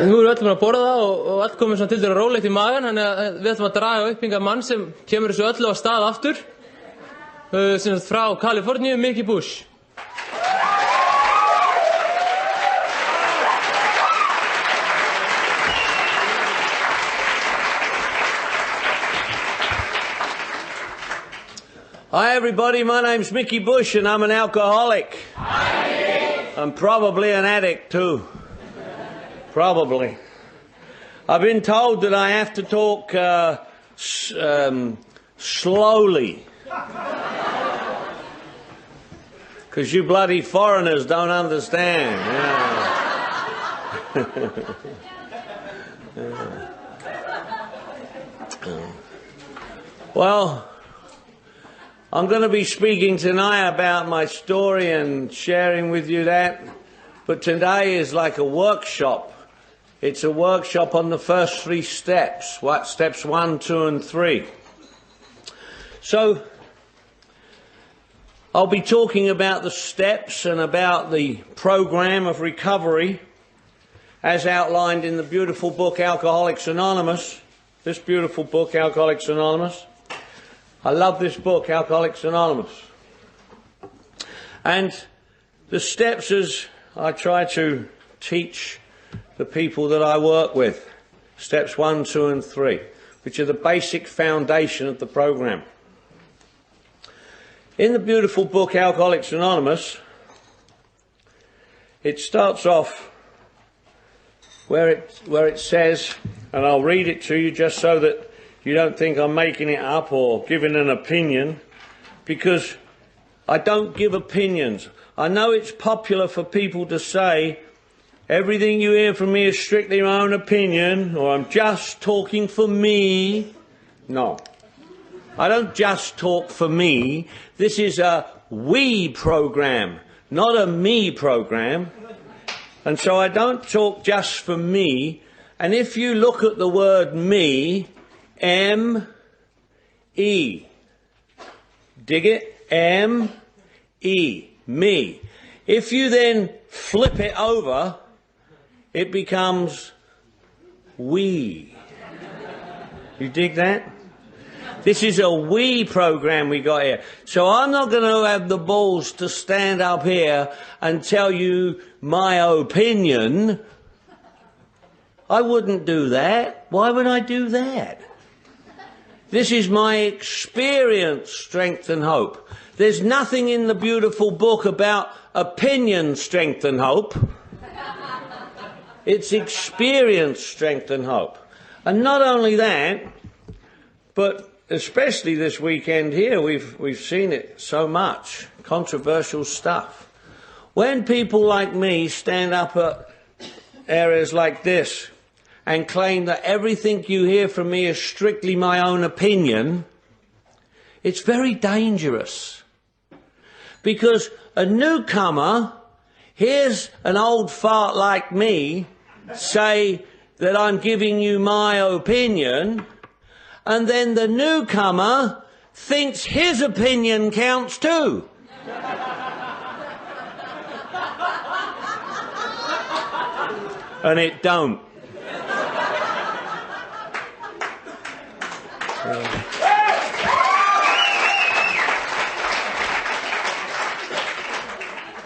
Nú erum við öllum að borða og allt komið svona til þeirra rólegt í magan, þannig að við ætlum að draga upp hingað mann sem kemur þessu öllu á stað aftur, sem frá Kaliforníu, Mickey Bush. Hi everybody, my name's Mickey Bush and I'm an alcoholic. Hi. I'm probably an addict too. Probably. I've been told that I have to talk slowly. Because you bloody foreigners don't understand. Yeah. Well, I'm going to be speaking tonight about my story and sharing with you that. But today is like a workshop. It's a workshop on the first 3 steps. Steps 1, 2, and 3. So, I'll be talking about the steps and about the program of recovery as outlined in the beautiful book Alcoholics Anonymous. This beautiful book, Alcoholics Anonymous. I love this book, Alcoholics Anonymous. And the steps as I try to teach the people that I work with. Steps 1, 2, and 3, which are the basic foundation of the program. In the beautiful book Alcoholics Anonymous, it starts off where it says, and I'll read it to you just so that you don't think I'm making it up or giving an opinion, because I don't give opinions. I know it's popular for people to say, everything you hear from me is strictly my own opinion, or I'm just talking for me. No. I don't just talk for me. This is a we program, not a me program. And so I don't talk just for me. And if you look at the word me, M-E. Dig it? M-E. Me. If you then flip it over, it becomes we. You dig that? This is a we program we got here. So I'm not going to have the balls to stand up here and tell you my opinion. I wouldn't do that. Why would I do that? This is my experience, strength and hope. There's nothing in the beautiful book about opinion, strength and hope. It's experience, strength and hope. And not only that, but especially this weekend here, we've seen it so much, controversial stuff. When people like me stand up at areas like this and claim that everything you hear from me is strictly my own opinion, it's very dangerous. Because a newcomer hears an old fart like me say that I'm giving you my opinion, and then the newcomer thinks his opinion counts too. And it don't.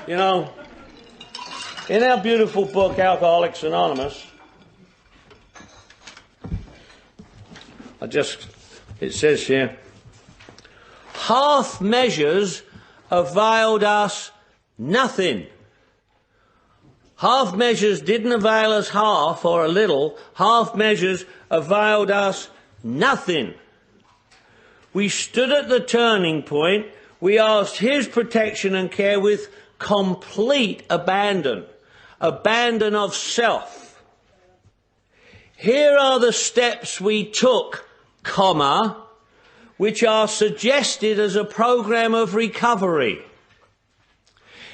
You know, in our beautiful book, Alcoholics Anonymous, it says here, half measures availed us nothing. Half measures didn't avail us half or a little. Half measures availed us nothing. We stood at the turning point. We asked his protection and care with complete abandon of self. Here are the steps we took, comma, which are suggested as a program of recovery.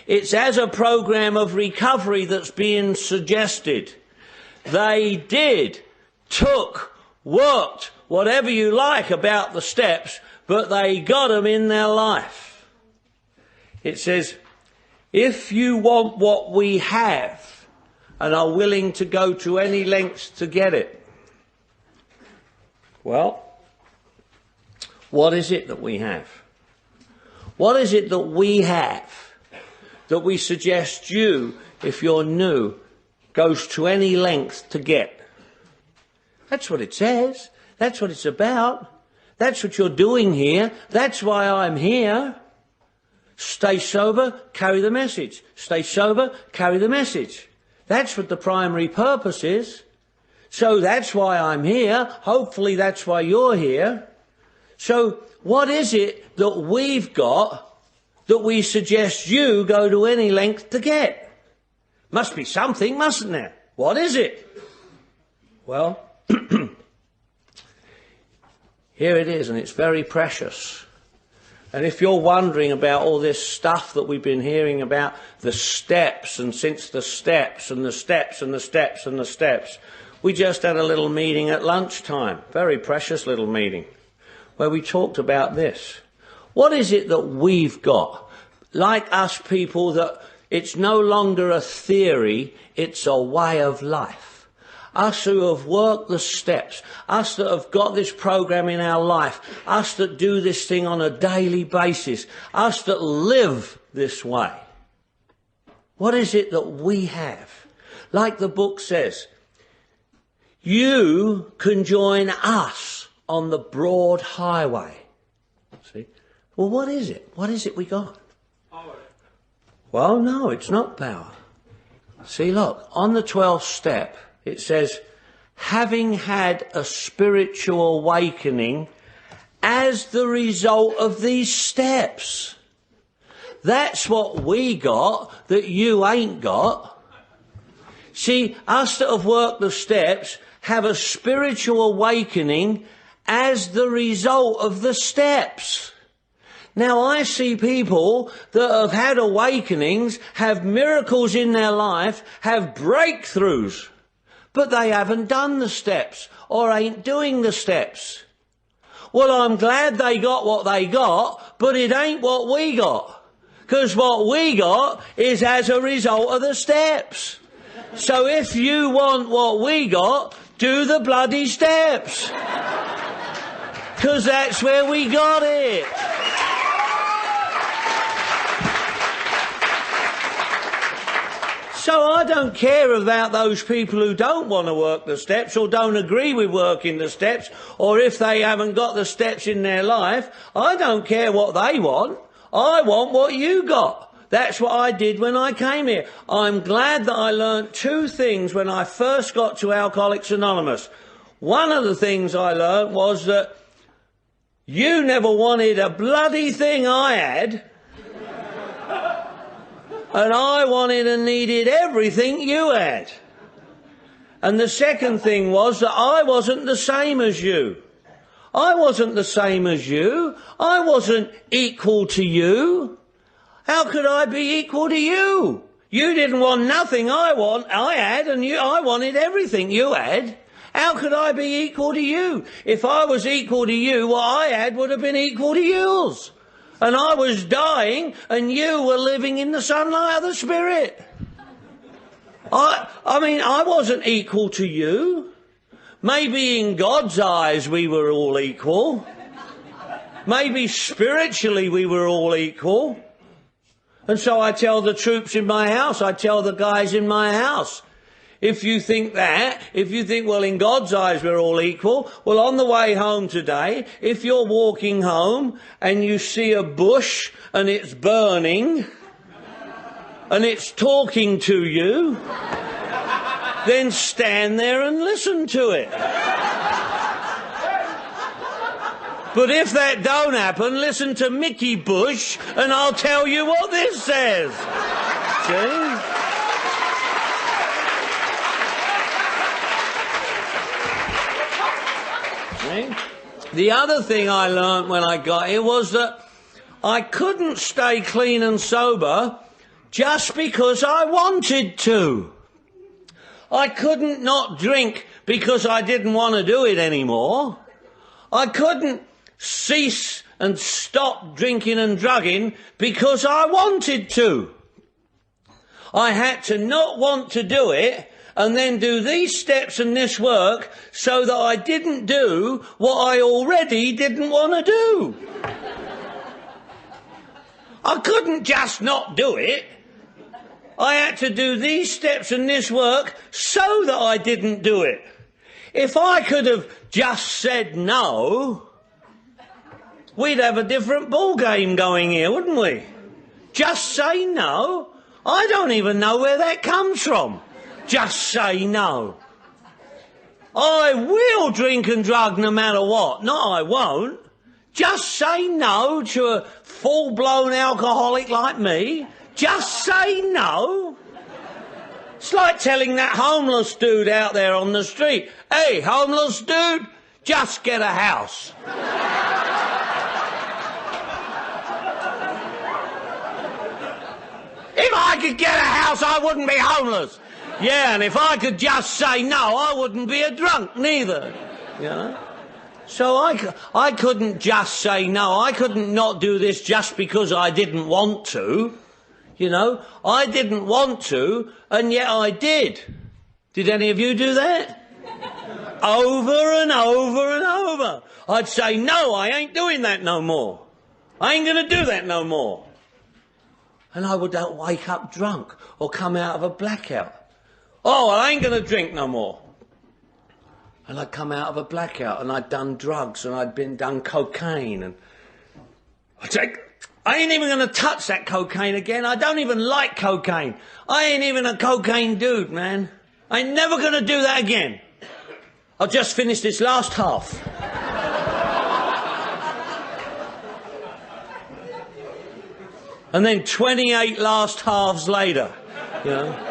It's as a program of recovery that's being suggested. They did, took, worked, whatever you like about the steps, but they got them in their life. It says, if you want what we have, and are willing to go to any lengths to get it. Well, what is it that we have? What is it that we have that we suggest you, if you're new, goes to any length to get? That's what it says. That's what it's about. That's what you're doing here. That's why I'm here. Stay sober, carry the message. Stay sober, carry the message. That's what the primary purpose is. So that's why I'm here. Hopefully that's why you're here. So what is it that we've got that we suggest you go to any length to get? Must be something, mustn't there? What is it? Well, here it is, and it's very precious. And if you're wondering about all this stuff that we've been hearing about, the steps, and since the steps, and the steps, and the steps, and the steps, we just had a little meeting at lunchtime, very precious little meeting, where we talked about this. What is it that we've got? Like us people, that it's no longer a theory, it's a way of life. Us who have worked the steps, us that have got this program in our life, us that do this thing on a daily basis, us that live this way. What is it that we have? Like the book says, you can join us on the broad highway. See? Well, what is it? What is it we got? Power. Well, no, it's not power. See, look, on the 12th step, it says, having had a spiritual awakening as the result of these steps. That's what we got that you ain't got. See, us that have worked the steps have a spiritual awakening as the result of the steps. Now, I see people that have had awakenings, have miracles in their life, have breakthroughs, but they haven't done the steps or ain't doing the steps. Well, I'm glad they got what they got, but it ain't what we got. Because what we got is as a result of the steps. So if you want what we got, do the bloody steps. Because that's where we got it. So I don't care about those people who don't want to work the steps or don't agree with working the steps, or if they haven't got the steps in their life. I don't care what they want. I want what you got. That's what I did when I came here. I'm glad that I learnt two things when I first got to Alcoholics Anonymous. One of the things I learnt was that you never wanted a bloody thing I had, and I wanted and needed everything you had. And the second thing was that I wasn't the same as you. I wasn't the same as you. I wasn't equal to you. How could I be equal to you? You didn't want nothing I had, and I wanted everything you had. How could I be equal to you? If I was equal to you, what I had would have been equal to yours. And I was dying, and you were living in the sunlight of the Spirit. I wasn't equal to you. Maybe in God's eyes we were all equal. Maybe spiritually we were all equal. And so I tell the troops in my house, I tell the guys in my house, if you think, well, in God's eyes we're all equal, well, on the way home today, if you're walking home and you see a bush and it's burning and it's talking to you, then stand there and listen to it. But if that don't happen, listen to Mickey Bush and I'll tell you what this says. See? The other thing I learned when I got here was that I couldn't stay clean and sober just because I wanted to. I couldn't not drink because I didn't want to do it anymore. I couldn't cease and stop drinking and drugging because I wanted to. I had to not want to do it and then do these steps and this work so that I didn't do what I already didn't want to do. I couldn't just not do it. I had to do these steps and this work so that I didn't do it. If I could have just said no, we'd have a different ball game going here, wouldn't we? Just say no? I don't even know where that comes from. Just say no. I will drink and drug no matter what. No, I won't. Just say no to a full-blown alcoholic like me. Just say no. It's like telling that homeless dude out there on the street, hey, homeless dude, just get a house. If I could get a house, I wouldn't be homeless. Yeah, and if I could just say no, I wouldn't be a drunk neither. You know? So I couldn't just say no. I couldn't not do this just because I didn't want to. You know, I didn't want to, and yet I did. Did any of you do that? Over and over and over. I'd say, no, I ain't doing that no more. I ain't going to do that no more. And I would wake up drunk or come out of a blackout. Oh, I ain't going to drink no more. And I'd come out of a blackout and I'd done drugs and I'd done cocaine. And I'd say, I ain't even going to touch that cocaine again. I don't even like cocaine. I ain't even a cocaine dude, man. I ain't never going to do that again. I'll just finish this last half. And then 28 last halves later, you know.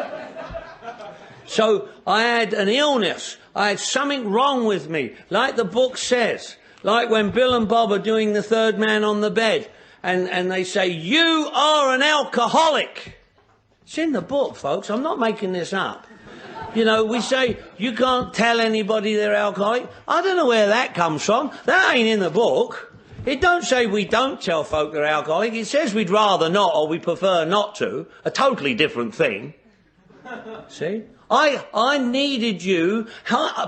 So I had an illness. I had something wrong with me. Like the book says. Like when Bill and Bob are doing The Third Man on the Bed. And they say, you are an alcoholic. It's in the book, folks. I'm not making this up. You know, we say, you can't tell anybody they're alcoholic. I don't know where that comes from. That ain't in the book. It don't say we don't tell folk they're alcoholic. It says we'd rather not or we prefer not to. A totally different thing. See? I needed you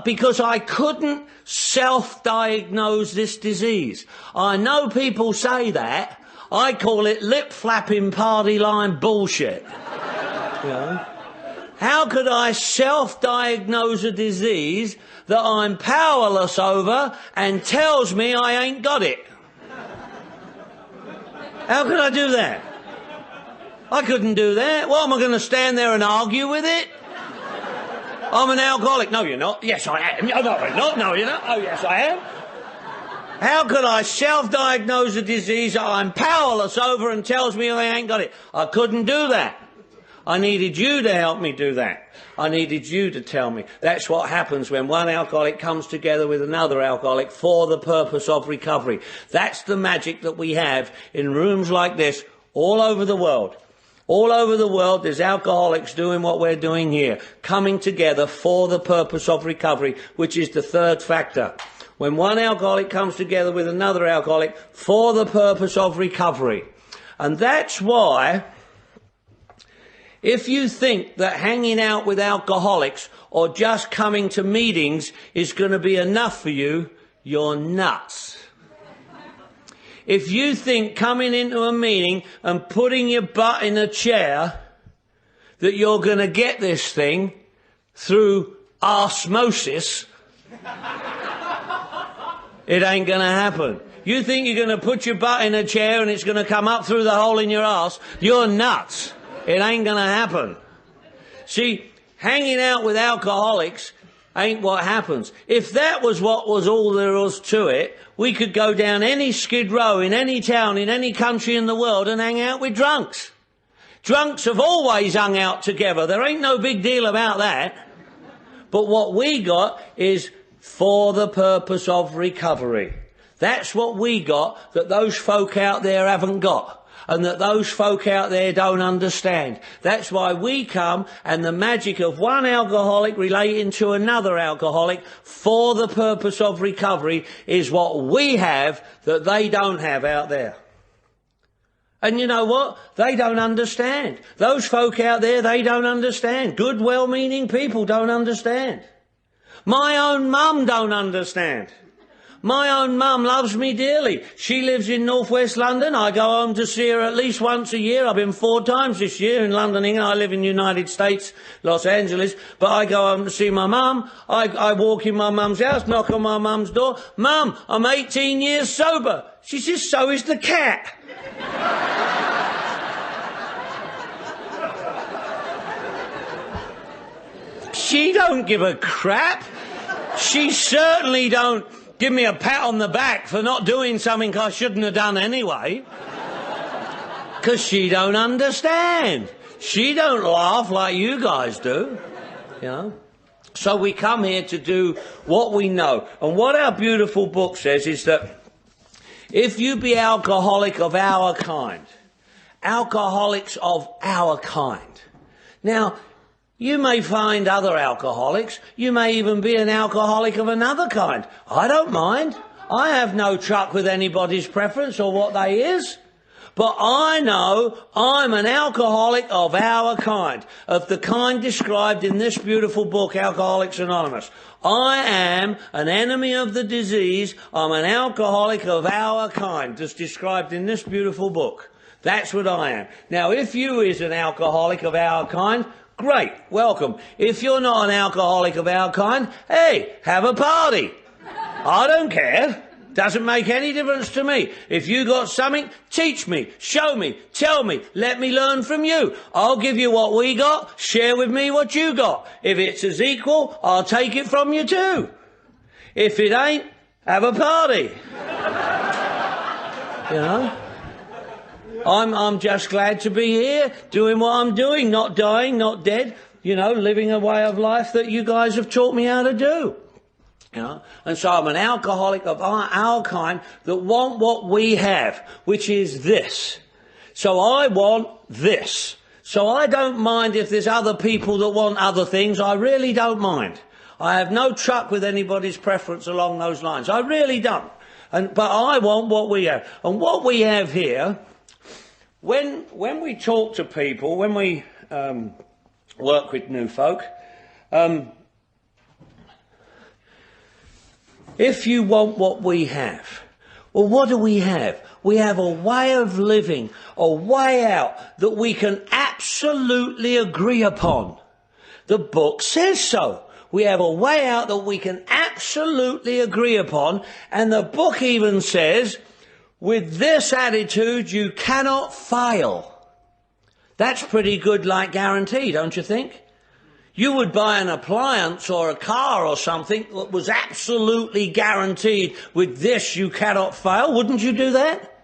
because I couldn't self-diagnose this disease. I know people say that. I call it lip-flapping party line bullshit. You know? How could I self-diagnose a disease that I'm powerless over and tells me I ain't got it? How could I do that? I couldn't do that. What, am I going to stand there and argue with it? I'm an alcoholic. No, you're not. Yes, I am. No, you're not. No, you're not. Oh, yes, I am. How could I self-diagnose a disease that I'm powerless over and tells me I ain't got it? I couldn't do that. I needed you to help me do that. I needed you to tell me. That's what happens when one alcoholic comes together with another alcoholic for the purpose of recovery. That's the magic that we have in rooms like this all over the world. All over the world, there's alcoholics doing what we're doing here, coming together for the purpose of recovery, which is the third factor. When one alcoholic comes together with another alcoholic for the purpose of recovery. And that's why, if you think that hanging out with alcoholics or just coming to meetings is going to be enough for you, you're nuts. If you think coming into a meeting and putting your butt in a chair that you're going to get this thing through osmosis, it ain't going to happen. You think you're going to put your butt in a chair and it's going to come up through the hole in your arse, you're nuts. It ain't going to happen. See, hanging out with alcoholics ain't what happens. If that was what was all there was to it, we could go down any skid row in any town, in any country in the world and hang out with drunks. Drunks have always hung out together. There ain't no big deal about that. But what we got is for the purpose of recovery. That's what we got that those folk out there haven't got. And that those folk out there don't understand. That's why we come, and the magic of one alcoholic relating to another alcoholic for the purpose of recovery is what we have that they don't have out there. And you know what? They don't understand. Those folk out there, they don't understand. Good, well-meaning people don't understand. My own mum don't understand. My own mum loves me dearly. She lives in northwest London. I go home to see her at least once a year. I've been 4 times this year in London, England. I live in the United States, Los Angeles. But I go home to see my mum. I walk in my mum's house, knock on my mum's door. Mum, I'm 18 years sober. She says, so is the cat. She don't give a crap. She certainly don't give me a pat on the back for not doing something I shouldn't have done anyway. Because she don't understand. She don't laugh like you guys do. You know? So we come here to do what we know. And what our beautiful book says is that if you be alcoholic of our kind, alcoholics of our kind. Now, you may find other alcoholics. You may even be an alcoholic of another kind. I don't mind. I have no truck with anybody's preference or what they is. But I know I'm an alcoholic of our kind, of the kind described in this beautiful book, Alcoholics Anonymous. I am an enemy of the disease. I'm an alcoholic of our kind, as described in this beautiful book. That's what I am. Now, if you is an alcoholic of our kind, great, welcome. If you're not an alcoholic of our kind, hey, have a party. I don't care. Doesn't make any difference to me. If you got something, teach me, show me, tell me, let me learn from you. I'll give you what we got, share with me what you got. If it's as equal, I'll take it from you too. If it ain't, have a party. You know? I'm just glad to be here, doing what I'm doing, not dying, not dead, you know, living a way of life that you guys have taught me how to do. You know? And so I'm an alcoholic of our kind that want what we have, which is this. So I want this. So I don't mind if there's other people that want other things. I really don't mind. I have no truck with anybody's preference along those lines. I really don't. But I want what we have. And what we have here, when we talk to people, when we work with new folk, if you want what we have, well, what do we have? We have a way of living, a way out that we can absolutely agree upon. The book says so. We have a way out that we can absolutely agree upon, and the book even says, with this attitude, you cannot fail. That's pretty good, like guarantee, don't you think? You would buy an appliance or a car or something that was absolutely guaranteed, with this you cannot fail. Wouldn't you do that?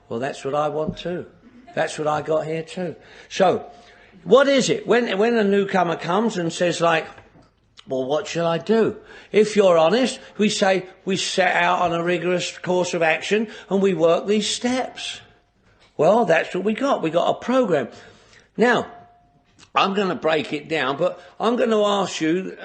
Well, that's what I want too. That's what I got here too. So, what is it? When a newcomer comes and says like, well, what shall I do? If you're honest, we say we set out on a rigorous course of action and we work these steps. Well, that's what we got. We got a program. Now, I'm going to break it down, but I'm going to ask you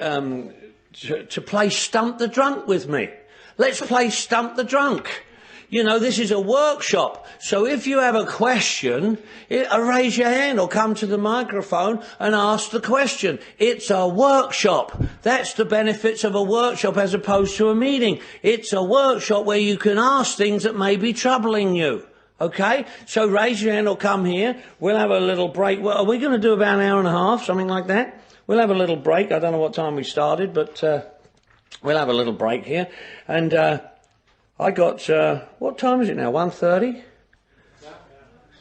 to play Stump the Drunk with me. Let's play Stump the Drunk. You know, this is a workshop. So if you have a question, raise your hand or come to the microphone and ask the question. It's a workshop. That's the benefits of a workshop as opposed to a meeting. It's a workshop where you can ask things that may be troubling you. Okay? So raise your hand or come here. We'll have a little break. Well, are we going to do about an hour and a half, something like that? We'll have a little break. I don't know what time we started, but we'll have a little break here. And I got, what time is it now? 1:30? Yeah.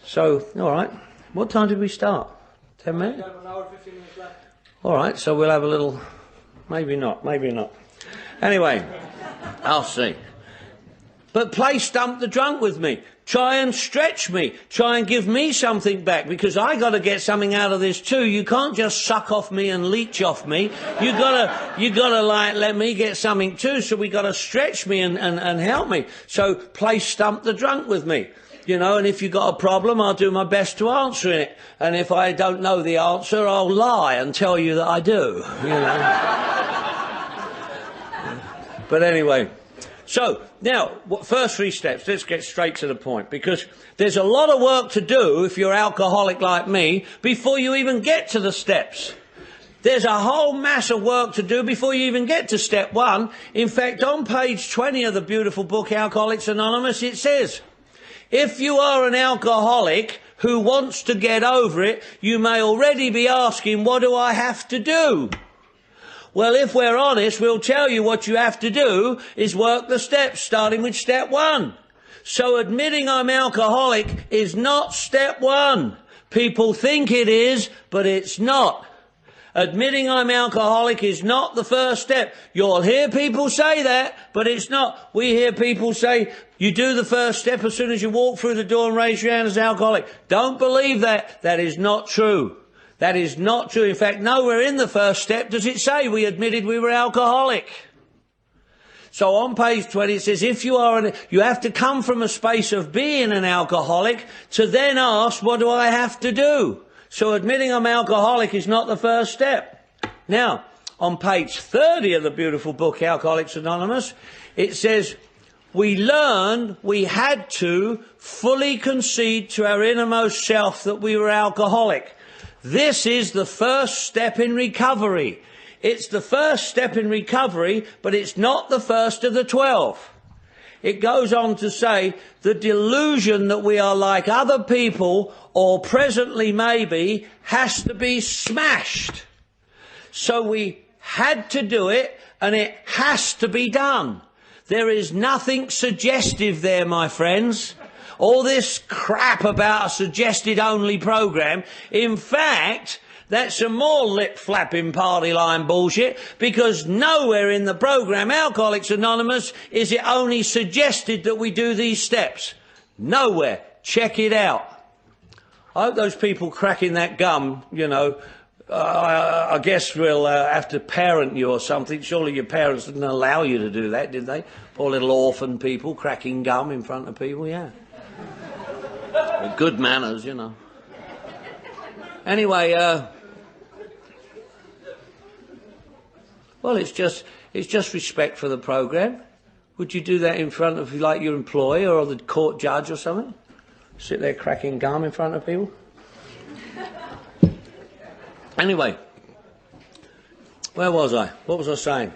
So, all right. What time did we start? 10 minutes? An hour, 15 minutes left. All right, so we'll have a little, maybe not. Anyway, I'll see. But play Stump the Drunk with me. Try and stretch me. Try and give me something back, because I got to get something out of this too. You can't just suck off me and leech off me. You gotta like let me get something too. So we got to stretch me and help me. So play Stump the Drunk with me. You know, and if you got a problem, I'll do my best to answer it. And if I don't know the answer, I'll lie and tell you that I do. You know. But anyway. So, now, first 3 steps, let's get straight to the point, because there's a lot of work to do if you're alcoholic like me before you even get to the steps. There's a whole mass of work to do before you even get to step 1. In fact, on page 20 of the beautiful book, Alcoholics Anonymous, it says, if you are an alcoholic who wants to get over it, you may already be asking, what do I have to do? Well, if we're honest, we'll tell you what you have to do is work the steps, starting with step 1. So admitting I'm alcoholic is not step 1. People think it is, but it's not. Admitting I'm alcoholic is not the first step. You'll hear people say that, but it's not. We hear people say, you do the first step as soon as you walk through the door and raise your hand as alcoholic. Don't believe that. That is not true. That is not true. In fact, nowhere in the first step does it say we admitted we were alcoholic. So on page 20 it says, if you are you have to come from a space of being an alcoholic to then ask, what do I have to do? So admitting I'm alcoholic is not the first step. Now, on page 30 of the beautiful book, Alcoholics Anonymous, it says, we learned we had to fully concede to our innermost self that we were alcoholic. This is the first step in recovery. It's the first step in recovery, but it's not the first of the 12. It goes on to say, the delusion that we are like other people, or presently maybe, has to be smashed. So we had to do it, and it has to be done. There is nothing suggestive there, my friends. All this crap about a suggested-only program, in fact, that's some more lip-flapping party line bullshit, because nowhere in the program Alcoholics Anonymous is it only suggested that we do these steps. Nowhere. Check it out. I hope those people cracking that gum, you know, I guess we'll have to parent you or something. Surely your parents didn't allow you to do that, did they? Poor little orphan people cracking gum in front of people, yeah. With good manners, you know. Anyway, well, it's just respect for the program. Would you do that in front of, like, your employer or the court judge or something? Sit there cracking gum in front of people? Anyway, where was I? What was I saying?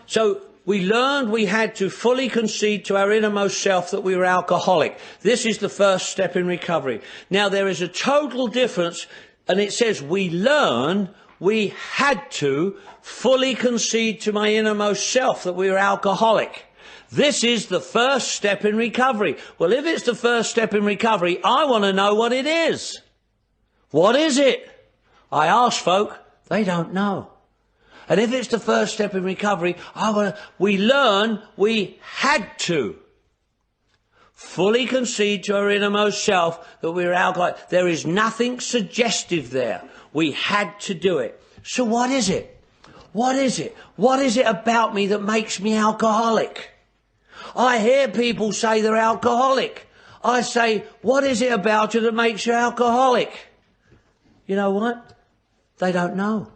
So, we learned we had to fully concede to our innermost self that we were alcoholic. This is the first step in recovery. Now, there is a total difference, and it says we learned we had to fully concede to my innermost self that we were alcoholic. This is the first step in recovery. Well, if it's the first step in recovery, I want to know what it is. What is it? I ask folk, they don't know. And if it's the first step in recovery, we learn we had to fully concede to our innermost self that we were alcoholic. There is nothing suggestive there. We had to do it. So what is it? What is it? What is it about me that makes me alcoholic? I hear people say they're alcoholic. I say, what is it about you that makes you alcoholic? You know what? They don't know.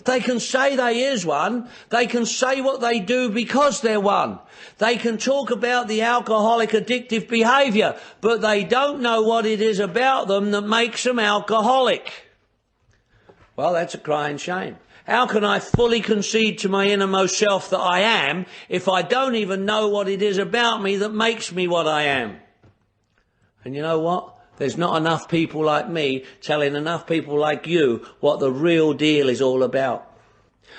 They can say they is one. They can say what they do because they're one. They can talk about the alcoholic addictive behaviour, but they don't know what it is about them that makes them alcoholic. Well, that's a crying shame. How can I fully concede to my innermost self that I am if I don't even know what it is about me that makes me what I am? And you know what? There's not enough people like me telling enough people like you what the real deal is all about.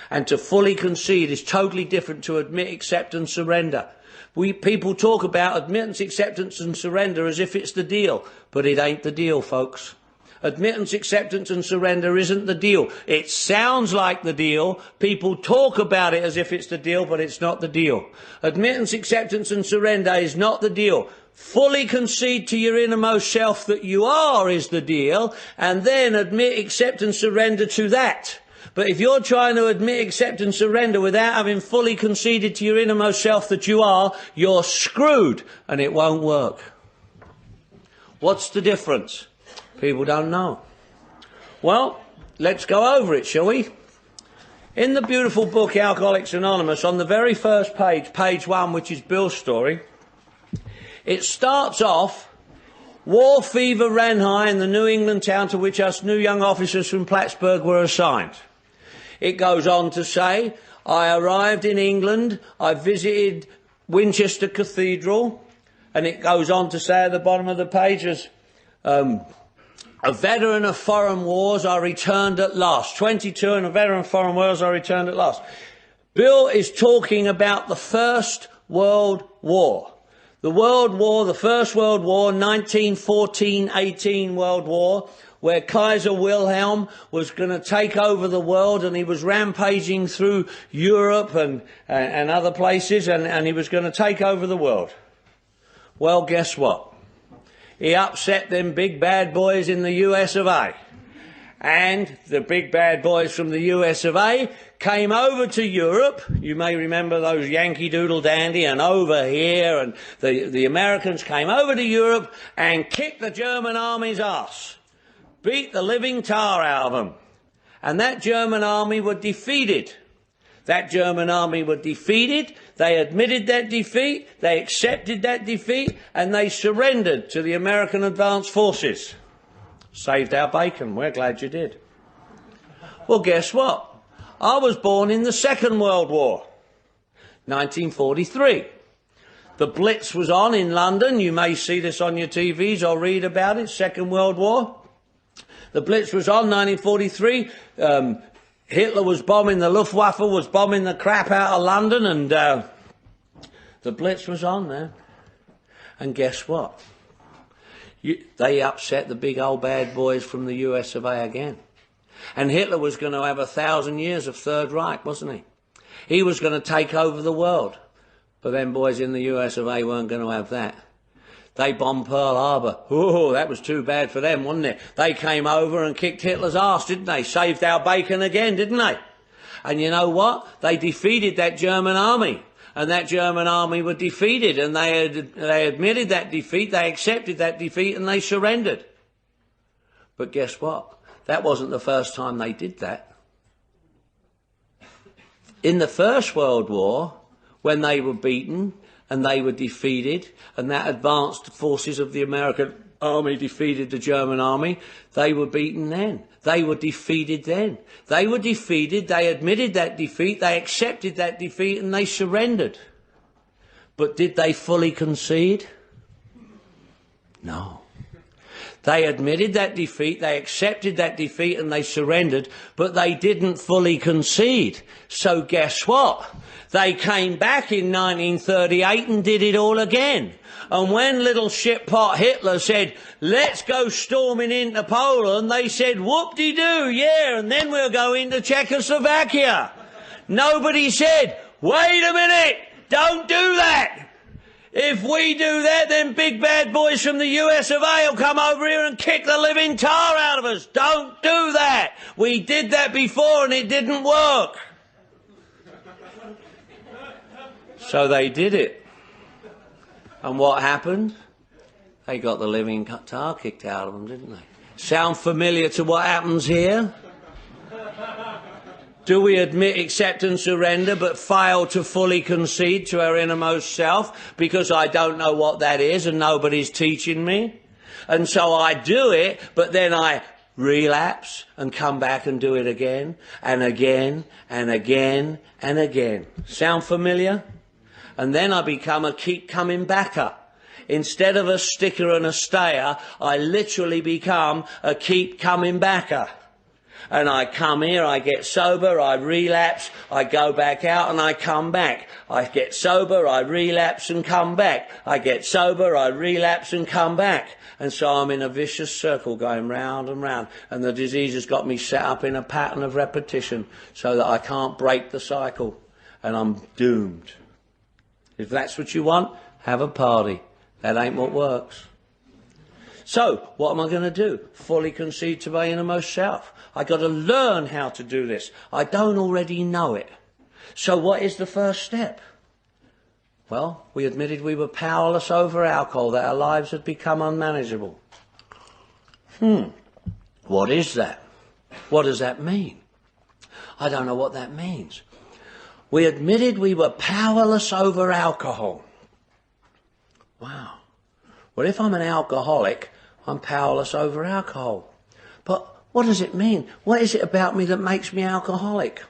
And to fully concede is totally different to admit, accept and surrender. People talk about admittance, acceptance and surrender as if it's the deal. But it ain't the deal, folks. Admittance, acceptance and surrender isn't the deal. It sounds like the deal. People talk about it as if it's the deal, but it's not the deal. Admittance, acceptance and surrender is not the deal. Fully concede to your innermost self that you are is the deal, and then admit, accept and surrender to that. But if you're trying to admit, accept and surrender without having fully conceded to your innermost self that you are, you're screwed, and it won't work. What's the difference? People don't know. Well, let's go over it, shall we? In the beautiful book Alcoholics Anonymous, on the very first page, page 1, which is Bill's story, it starts off, war fever ran high in the New England town to which us new young officers from Plattsburgh were assigned. It goes on to say, I arrived in England, I visited Winchester Cathedral, and it goes on to say at the bottom of the page, as a veteran of foreign wars, I returned at last. 22 and a veteran of foreign wars, I returned at last. Bill is talking about the First World War. The World War, the First World War, 1914-18 World War, where Kaiser Wilhelm was going to take over the world, and he was rampaging through Europe and other places, and he was going to take over the world. Well, guess what? He upset them big bad boys in the US of A. And the big bad boys from the US of A came over to Europe. You may remember those Yankee Doodle Dandy and over here. And the Americans came over to Europe and kicked the German army's ass. Beat the living tar out of them. And that German army were defeated. That German army were defeated, they admitted that defeat, they accepted that defeat, and they surrendered to the American advance forces. Saved our bacon, we're glad you did. Well, guess what? I was born in the Second World War, 1943. The Blitz was on in London, you may see this on your TVs or read about it, Second World War. The Blitz was on, 1943, Hitler was bombing, the Luftwaffe was bombing the crap out of London, and the Blitz was on there. And guess what? They upset the big old bad boys from the US of A again. And Hitler was going to have 1,000 years of Third Reich, wasn't he? He was going to take over the world. But them boys in the US of A weren't going to have that. They bombed Pearl Harbor. Oh, that was too bad for them, wasn't it? They came over and kicked Hitler's arse, didn't they? Saved our bacon again, didn't they? And you know what? They defeated that German army. And that German army were defeated. And they admitted that defeat, they accepted that defeat, and they surrendered. But guess what? That wasn't the first time they did that. In the First World War, when they were beaten, and they were defeated, and that advanced forces of the American army defeated the German army, they were beaten then. They were defeated then. They were defeated, they admitted that defeat, they accepted that defeat, and they surrendered. But did they fully concede? No. They admitted that defeat, they accepted that defeat, and they surrendered, but they didn't fully concede. So guess what? They came back in 1938 and did it all again. And when little shitpot Hitler said, let's go storming into Poland, they said, whoop-de-doo, yeah, and then we'll go into Czechoslovakia. Nobody said, wait a minute, don't do that. If we do that, then big bad boys from the US of A will come over here and kick the living tar out of us. Don't do that. We did that before and it didn't work. So they did it. And what happened? They got the living tar kicked out of them, didn't they? Sound familiar to what happens here? Do we admit, accept and surrender but fail to fully concede to our innermost self because I don't know what that is and nobody's teaching me? And so I do it, but then I relapse and come back and do it again and again and again and again. Sound familiar? And then I become a keep coming backer. Instead of a sticker and a stayer, I literally become a keep coming backer. And I come here, I get sober, I relapse, I go back out and I come back. I get sober, I relapse and come back. I get sober, I relapse and come back. And so I'm in a vicious circle going round and round. And the disease has got me set up in a pattern of repetition so that I can't break the cycle. And I'm doomed. If that's what you want, have a party. That ain't what works. So, what am I going to do? Fully concede to my innermost self. I've got to learn how to do this. I don't already know it. So what is the first step? Well, we admitted we were powerless over alcohol, that our lives had become unmanageable. What is that? What does that mean? I don't know what that means. We admitted we were powerless over alcohol. Wow. Well, if I'm an alcoholic, I'm powerless over alcohol. But what does it mean? What is it about me that makes me alcoholic?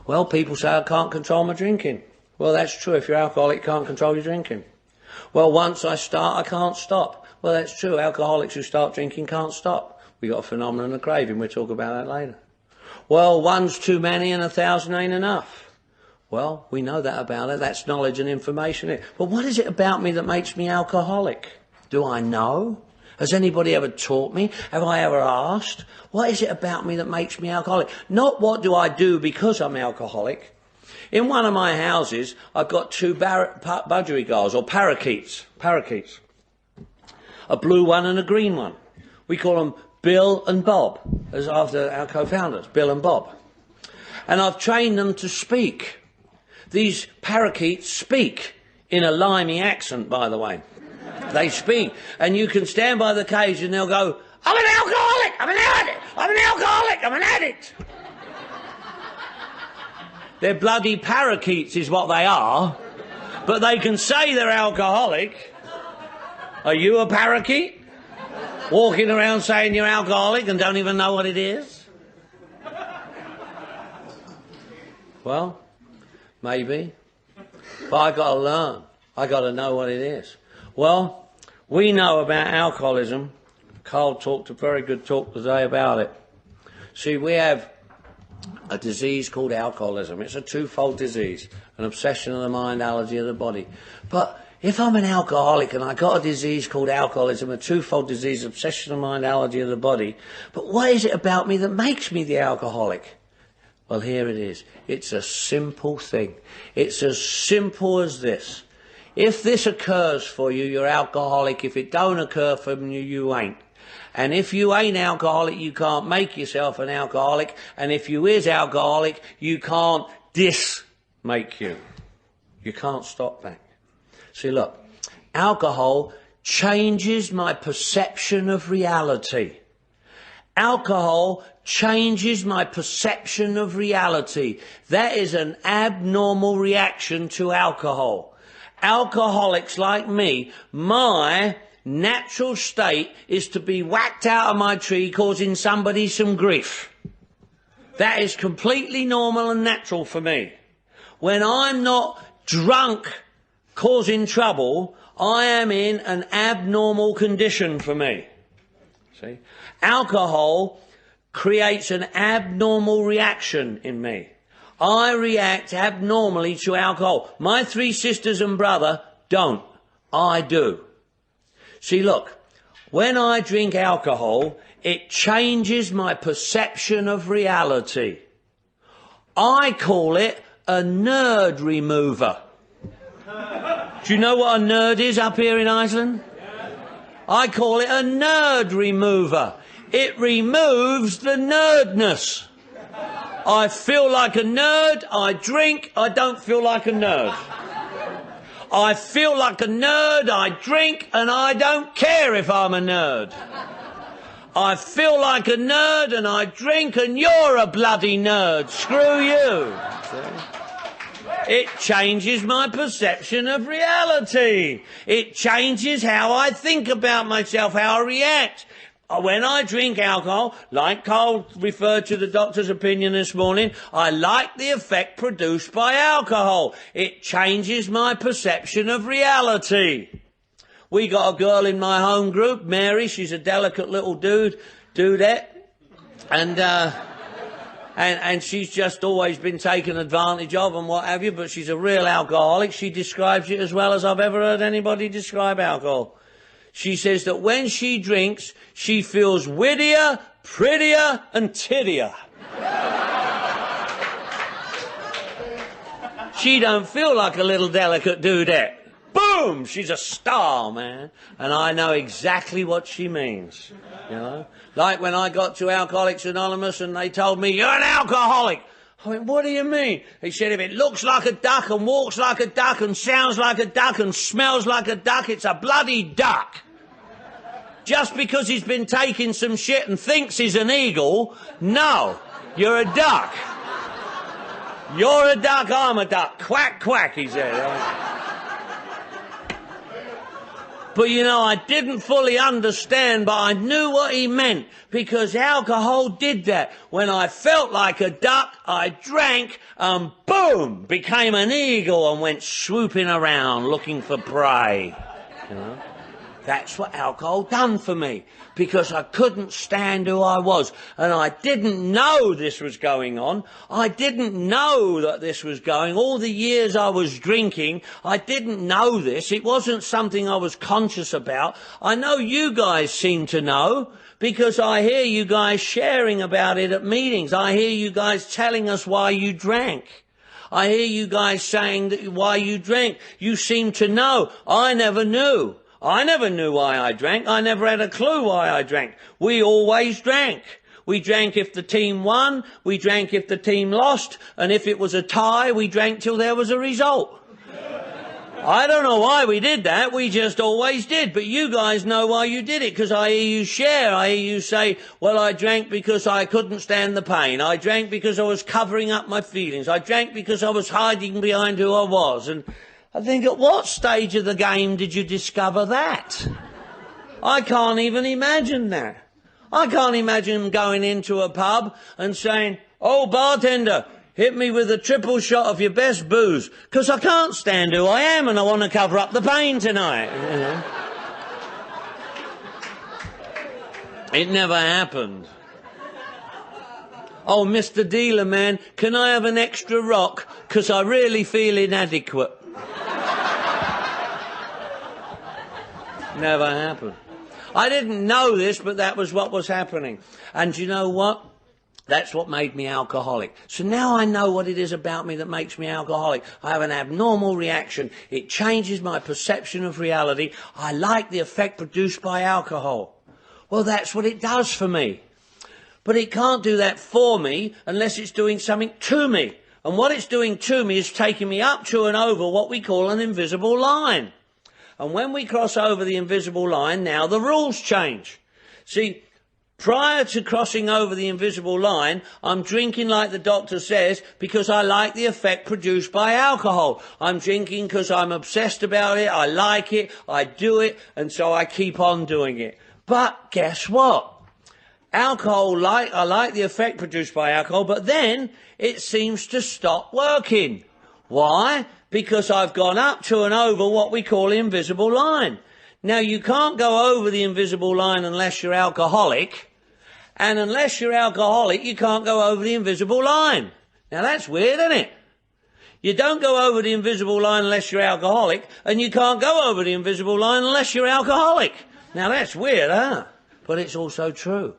Well, people say I can't control my drinking. Well, that's true. If you're alcoholic, you can't control your drinking. Well, once I start, I can't stop. Well, that's true. Alcoholics who start drinking can't stop. We've got a phenomenon of craving. We'll talk about that later. Well, one's too many and 1,000 ain't enough. Well, we know that about it. That's knowledge and information. But what is it about me that makes me alcoholic? Do I know? Has anybody ever taught me? Have I ever asked? What is it about me that makes me alcoholic? Not what do I do because I'm alcoholic. In one of my houses, I've got two budgerigars, or parakeets. A blue one and a green one. We call them Bill and Bob, as after our co-founders, Bill and Bob. And I've trained them to speak. These parakeets speak in a limey accent, by the way. They speak. And you can stand by the cage and they'll go, I'm an alcoholic, I'm an addict, I'm an alcoholic, I'm an addict. They're bloody parakeets is what they are, but they can say they're alcoholic. Are you a parakeet? Walking around saying you're alcoholic and don't even know what it is? Well, maybe. But I got to learn. I got to know what it is. Well, we know about alcoholism. Carl talked a very good talk today about it. See, we have a disease called alcoholism. It's a twofold disease, an obsession of the mind, allergy of the body. But if I'm an alcoholic and I got a disease called alcoholism, a twofold disease, obsession of the mind, allergy of the body, but what is it about me that makes me the alcoholic? Well, here it is. It's a simple thing. It's as simple as this. If this occurs for you, you're alcoholic. If it don't occur for you, you ain't. And if you ain't alcoholic, you can't make yourself an alcoholic. And if you is alcoholic, you can't make you. You can't stop that. See, look, alcohol changes my perception of reality. Alcohol changes my perception of reality. That is an abnormal reaction to alcohol. Alcoholics like me, my natural state is to be whacked out of my tree causing somebody some grief. That is completely normal and natural for me. When I'm not drunk causing trouble, I am in an abnormal condition for me. See? Alcohol creates an abnormal reaction in me. I react abnormally to alcohol. My 3 sisters and brother don't. I do. See, look, when I drink alcohol, it changes my perception of reality. I call it a nerd remover. Do you know what a nerd is up here in Iceland? I call it a nerd remover. It removes the nerdness. I feel like a nerd, I drink, I don't feel like a nerd. I feel like a nerd, I drink, and I don't care if I'm a nerd. I feel like a nerd and I drink and you're a bloody nerd. Screw you. It changes my perception of reality. It changes how I think about myself, how I react. When I drink alcohol, like Carl referred to the doctor's opinion this morning, I like the effect produced by alcohol. It changes my perception of reality. We got a girl in my home group, Mary. She's a delicate little dudette. And she's just always been taken advantage of and what have you, but she's a real alcoholic. She describes it as well as I've ever heard anybody describe alcohol. She says that when she drinks, she feels wittier, prettier, and tittier. She don't feel like a little delicate dudette. Boom! She's a star, man. And I know exactly what she means. You know? Like when I got to Alcoholics Anonymous and they told me, you're an alcoholic. I went, what do you mean? He said, if it looks like a duck and walks like a duck and sounds like a duck and smells like a duck, it's a bloody duck. Just because he's been taking some shit and thinks he's an eagle, no. You're a duck. You're a duck, I'm a duck. Quack, quack, he said. But you know, I didn't fully understand, but I knew what he meant, because alcohol did that. When I felt like a duck, I drank and boom, became an eagle and went swooping around looking for prey. You know? That's what alcohol done for me, because I couldn't stand who I was. And I didn't know this was going on. I didn't know that this was going. All the years I was drinking, I didn't know this. It wasn't something I was conscious about. I know you guys seem to know, because I hear you guys sharing about it at meetings. I hear you guys telling us why you drank. I hear you guys saying that why you drank. You seem to know. I never knew. I never knew why I drank. I never had a clue why I drank. We always drank. We drank if the team won. We drank if the team lost. And if it was a tie, we drank till there was a result. I don't know why we did that. We just always did. But you guys know why you did it, because I hear you share. I hear you say, well, I drank because I couldn't stand the pain. I drank because I was covering up my feelings. I drank because I was hiding behind who I was. And I think, at what stage of the game did you discover that? I can't even imagine that. I can't imagine going into a pub and saying, oh, bartender, hit me with a triple shot of your best booze, because I can't stand who I am and I want to cover up the pain tonight. You know? It never happened. Oh, Mr. Dealer Man, can I have an extra rock, because I really feel inadequate. Never happened. I didn't know this, but that was what was happening. And you know what? That's what made me alcoholic. So now I know what it is about me that makes me alcoholic. I have an abnormal reaction. It changes my perception of reality. I like the effect produced by alcohol. Well, that's what it does for me. But it can't do that for me unless it's doing something to me. And what it's doing to me is taking me up to and over what we call an invisible line. And when we cross over the invisible line, now the rules change. See, prior to crossing over the invisible line, I'm drinking like the doctor says because I like the effect produced by alcohol. I'm drinking because I'm obsessed about it, I like it, I do it, and so I keep on doing it. But guess what? Alcohol, I like the effect produced by alcohol, but then it seems to stop working. Why? Because I've gone up to and over what we call the invisible line. Now, you can't go over the invisible line unless you're alcoholic, and unless you're alcoholic, you can't go over the invisible line. Now, that's weird, isn't it? You don't go over the invisible line unless you're alcoholic, and you can't go over the invisible line unless you're alcoholic. Now, that's weird, huh? But it's also true.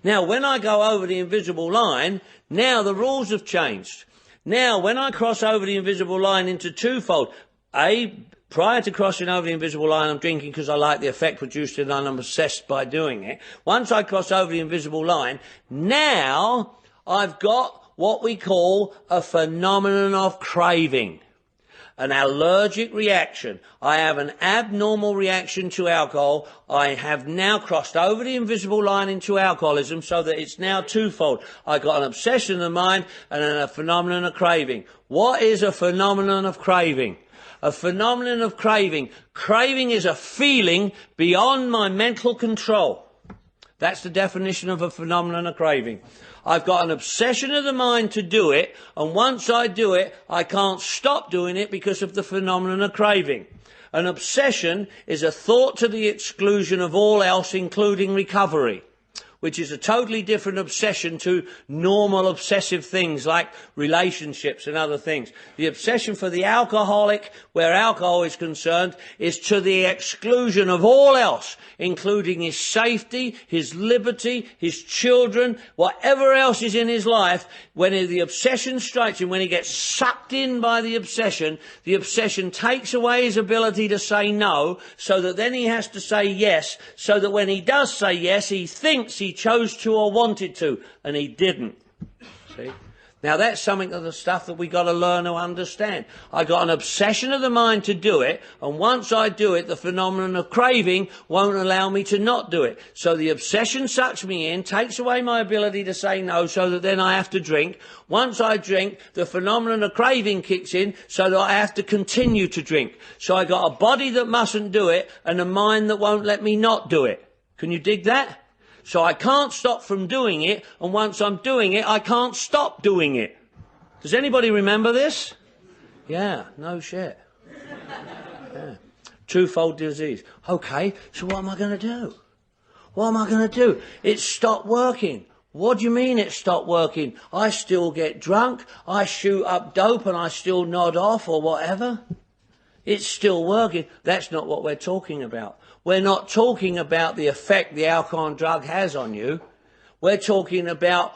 Now, when I go over the invisible line, now the rules have changed. Now, when I cross over the invisible line into twofold, prior to crossing over the invisible line, I'm drinking because I like the effect produced and I'm obsessed by doing it. Once I cross over the invisible line, now I've got what we call a phenomenon of craving, an allergic reaction. I have an abnormal reaction to alcohol. I have now crossed over the invisible line into alcoholism, so that it's now twofold. I've got an obsession of the mind and a phenomenon of craving. What is a phenomenon of craving? A phenomenon of craving. Craving is a feeling beyond my mental control. That's the definition of a phenomenon of craving. I've got an obsession of the mind to do it, and once I do it, I can't stop doing it because of the phenomenon of craving. An obsession is a thought to the exclusion of all else, including recovery, which is a totally different obsession to normal obsessive things like relationships and other things. The obsession for the alcoholic, where alcohol is concerned, is to the exclusion of all else, including his safety, his liberty, his children, whatever else is in his life. When the obsession strikes him, when he gets sucked in by the obsession takes away his ability to say no, so that then he has to say yes, so that when he does say yes, he thinks he chose to or wanted to, and he didn't. See? Now that's something of the stuff that we got to learn to understand. I got an obsession of the mind to do it, and once I do it, the phenomenon of craving won't allow me to not do it. So the obsession sucks me in, takes away my ability to say no, so that then I have to drink. Once I drink, the phenomenon of craving kicks in, so that I have to continue to drink. So I got a body that mustn't do it, and a mind that won't let me not do it. Can you dig that? So I can't stop from doing it, and once I'm doing it, I can't stop doing it. Does anybody remember this? Yeah, no shit. Yeah. Twofold disease. Okay, so what am I going to do? What am I going to do? It stopped working. What do you mean it stopped working? I still get drunk, I shoot up dope, and I still nod off or whatever. It's still working. That's not what we're talking about. We're not talking about the effect the alcohol and drug has on you. We're talking about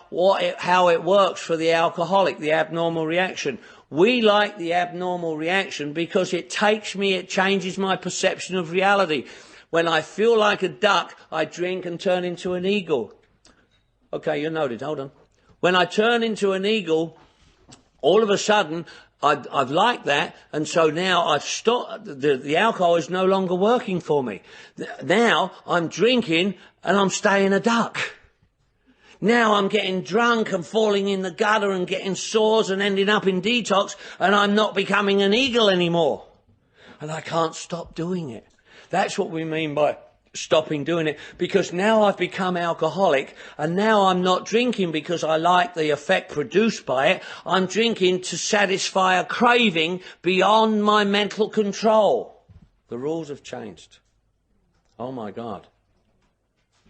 how it works for the alcoholic, the abnormal reaction. We like the abnormal reaction because it changes my perception of reality. When I feel like a duck, I drink and turn into an eagle. Okay, you're noted, hold on. When I turn into an eagle, all of a sudden, I've liked that, and so now I've stopped, the alcohol is no longer working for me. Now I'm drinking and I'm staying a duck. Now I'm getting drunk and falling in the gutter and getting sores and ending up in detox, and I'm not becoming an eagle anymore. And I can't stop doing it. That's what we mean by stopping doing it, because now I've become alcoholic, and now I'm not drinking because I like the effect produced by it. I'm drinking to satisfy a craving beyond my mental control. The rules have changed. Oh my God.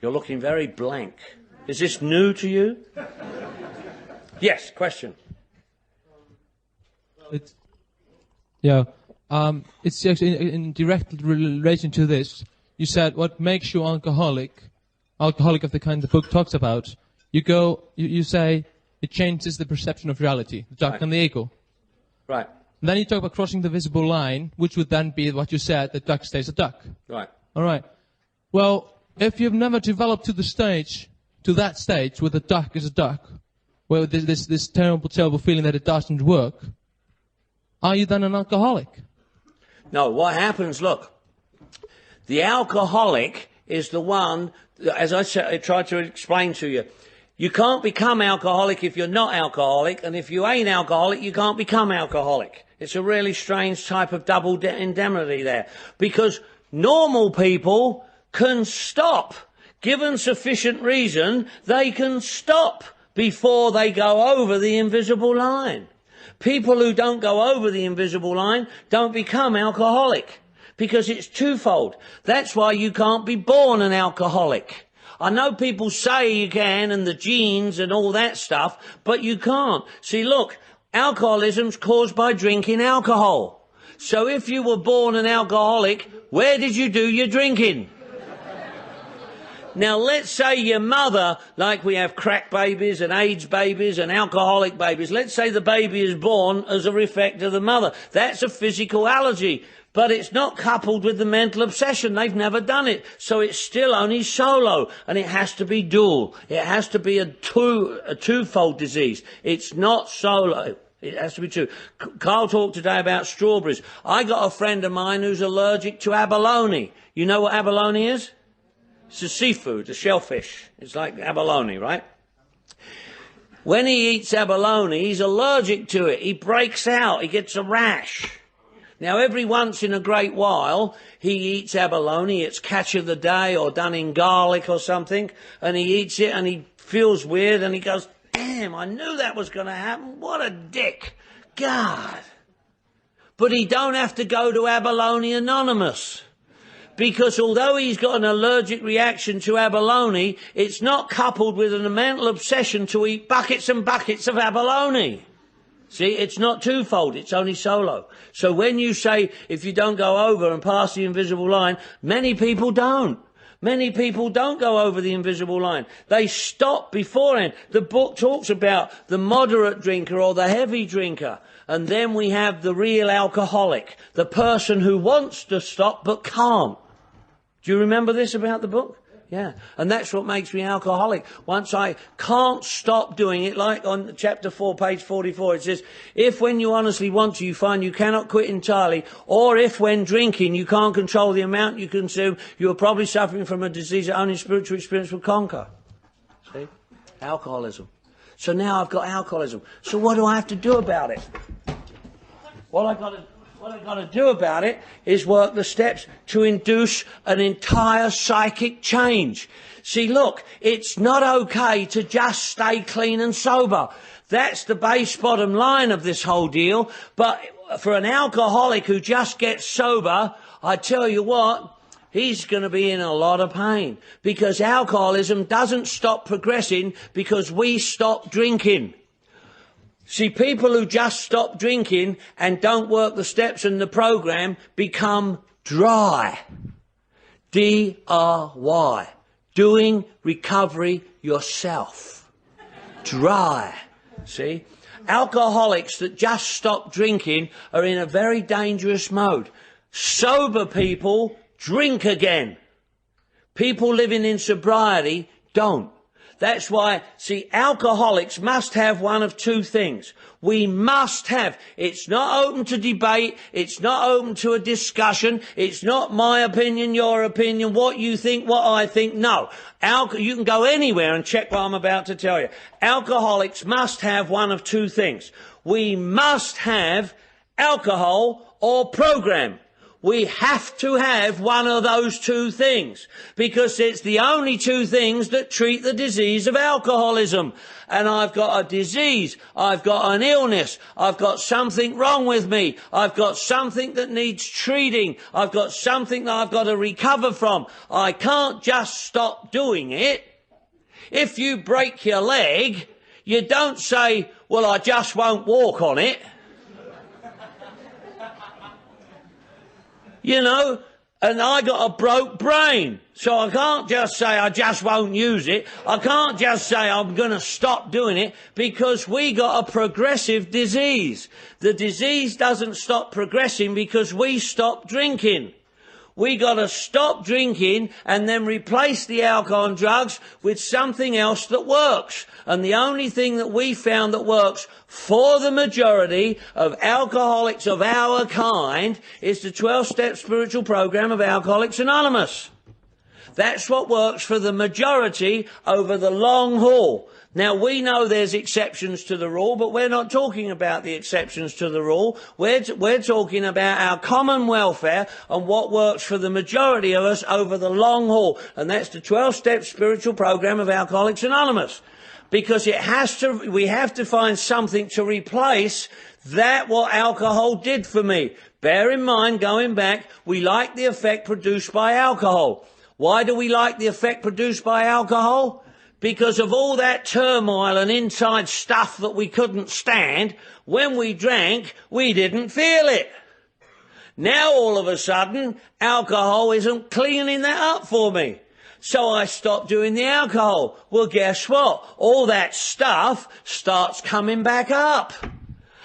You're looking very blank. Is this new to you? Yes, question. It's actually in direct relation to this. You said what makes you alcoholic of the kind the book talks about. You say it changes the perception of reality, the duck and the eagle. Right. And then you talk about crossing the visible line, which would then be what you said, the duck stays a duck. Right. All right. Well, if you've never developed to that stage where the duck is a duck, where there's this terrible feeling that it doesn't work, are you then an alcoholic? No, what happens, look, the alcoholic is the one, as I tried to explain to you, you can't become alcoholic if you're not alcoholic, and if you ain't alcoholic, you can't become alcoholic. It's a really strange type of double indemnity there, because normal people can stop. Given sufficient reason, they can stop before they go over the invisible line. People who don't go over the invisible line don't become alcoholic, because it's twofold. That's why you can't be born an alcoholic. I know people say you can, and the genes and all that stuff, but you can't. See, look, alcoholism's caused by drinking alcohol. So if you were born an alcoholic, where did you do your drinking? Now, let's say your mother, like we have crack babies and AIDS babies and alcoholic babies, let's say the baby is born as a effect of the mother. That's a physical allergy, but it's not coupled with the mental obsession. They've never done it. So it's still only solo, and it has to be dual. It has to be a twofold disease. It's not solo. It has to be two. Carl talked today about strawberries. I got a friend of mine who's allergic to abalone. You know what abalone is? It's a seafood, a shellfish. It's like abalone, right? When he eats abalone, he's allergic to it. He breaks out. He gets a rash. Now, every once in a great while, he eats abalone. It's catch of the day or done in garlic or something. And he eats it and he feels weird and he goes, damn, I knew that was going to happen. What a dick. God. But he don't have to go to Abalone Anonymous. Because although he's got an allergic reaction to abalone, it's not coupled with a mental obsession to eat buckets and buckets of abalone. See, it's not twofold, it's only solo. So when you say, if you don't go over and pass the invisible line, many people don't. Many people don't go over the invisible line. They stop beforehand. The book talks about the moderate drinker or the heavy drinker. And then we have the real alcoholic, the person who wants to stop but can't. Do you remember this about the book? Yeah, and that's what makes me alcoholic. Once I can't stop doing it, like on chapter 4, page 44, it says, if when you honestly want to, you find you cannot quit entirely, or if when drinking you can't control the amount you consume, you are probably suffering from a disease that only spiritual experience will conquer. See? Alcoholism. So now I've got alcoholism. So what do I have to do about it? What I've got to do about it is work the steps to induce an entire psychic change. See, look, it's not okay to just stay clean and sober. That's the base bottom line of this whole deal. But for an alcoholic who just gets sober, I tell you what, he's going to be in a lot of pain, because alcoholism doesn't stop progressing because we stop drinking. See, people who just stop drinking and don't work the steps in the program become dry. D-R-Y. Doing recovery yourself. Dry. See? Alcoholics that just stop drinking are in a very dangerous mode. Sober people drink again. People living in sobriety don't. That's why, see, alcoholics must have one of two things. We must have. It's not open to debate. It's not open to a discussion. It's not my opinion, your opinion, what you think, what I think. No. You can go anywhere and check what I'm about to tell you. Alcoholics must have one of two things. We must have alcohol or program. We have to have one of those two things, because it's the only two things that treat the disease of alcoholism. And I've got a disease, I've got an illness, I've got something wrong with me, I've got something that needs treating, I've got something that I've got to recover from. I can't just stop doing it. If you break your leg, you don't say, well, I just won't walk on it. You know, and I got a broke brain, so I can't just say I just won't use it. I can't just say I'm going to stop doing it, because we got a progressive disease. The disease doesn't stop progressing because we stop drinking. We got to stop drinking and then replace the alcohol and drugs with something else that works. And the only thing that we found that works for the majority of alcoholics of our kind is the 12-step spiritual program of Alcoholics Anonymous. That's what works for the majority over the long haul. Now, we know there's exceptions to the rule, but we're not talking about the exceptions to the rule. We're talking about our common welfare and what works for the majority of us over the long haul. And that's the 12-step spiritual program of Alcoholics Anonymous. Because we have to find something to replace that what alcohol did for me. Bear in mind, going back, we like the effect produced by alcohol. Why do we like the effect produced by alcohol? Because of all that turmoil and inside stuff that we couldn't stand, when we drank, we didn't feel it. Now all of a sudden, alcohol isn't cleaning that up for me. So I stopped doing the alcohol. Well, guess what? All that stuff starts coming back up.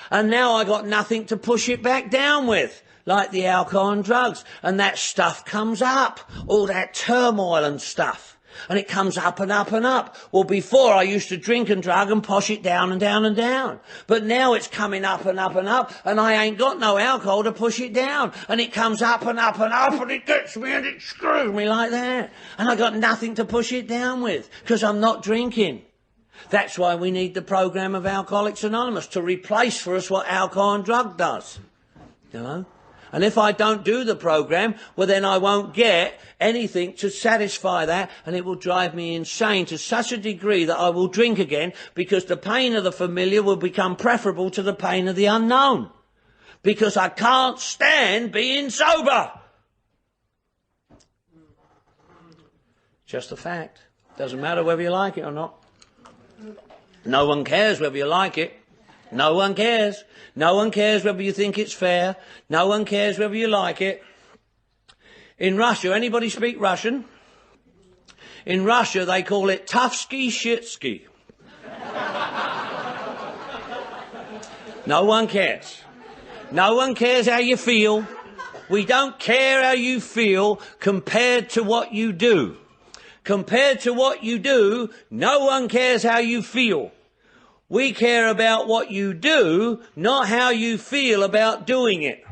And now I got nothing to push it back down with, like the alcohol and drugs. And that stuff comes up, all that turmoil and stuff. And it comes up and up and up. Well, before I used to drink and drug and push it down and down and down. But now it's coming up and up and up, and I ain't got no alcohol to push it down. And it comes up and up and up, and it gets me and it screws me like that. And I got nothing to push it down with, because I'm not drinking. That's why we need the program of Alcoholics Anonymous, to replace for us what alcohol and drug does. You know? And if I don't do the program, well, then I won't get anything to satisfy that, and it will drive me insane to such a degree that I will drink again, because the pain of the familiar will become preferable to the pain of the unknown. Because I can't stand being sober. Just a fact. Doesn't matter whether you like it or not. No one cares whether you like it. No one cares. No one cares whether you think it's fair. No one cares whether you like it. In Russia, anybody speak Russian? In Russia, they call it tufsky shitsky. No one cares. No one cares how you feel. We don't care how you feel compared to what you do. Compared to what you do, no one cares how you feel. We care about what you do, not how you feel about doing it.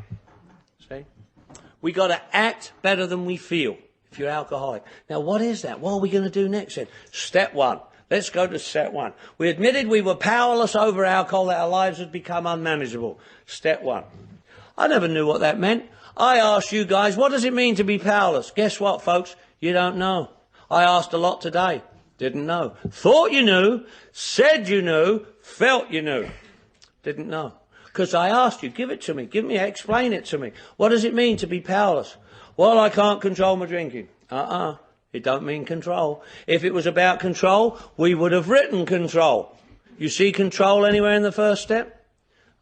See? We got to act better than we feel if you're alcoholic. Now, what is that? What are we going to do next then? Step one. Let's go to step one. We admitted we were powerless over alcohol, that our lives had become unmanageable. Step one. I never knew what that meant. I asked you guys, what does it mean to be powerless? Guess what, folks? You don't know. I asked a lot today. Didn't know. Thought you knew, said you knew, felt you knew. Didn't know. Because I asked you, give it to me. Explain it to me. What does it mean to be powerless? Well, I can't control my drinking. It don't mean control. If it was about control, we would have written control. You see control anywhere in the first step?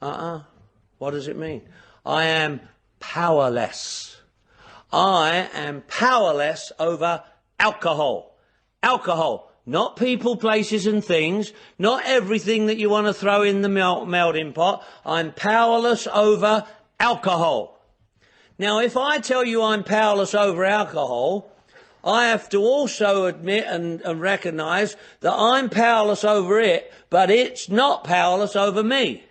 What does it mean? I am powerless. I am powerless over alcohol. Alcohol. Not people, places and things. Not everything that you want to throw in the melting pot. I'm powerless over alcohol. Now, if I tell you I'm powerless over alcohol, I have to also admit and recognise that I'm powerless over it, but it's not powerless over me.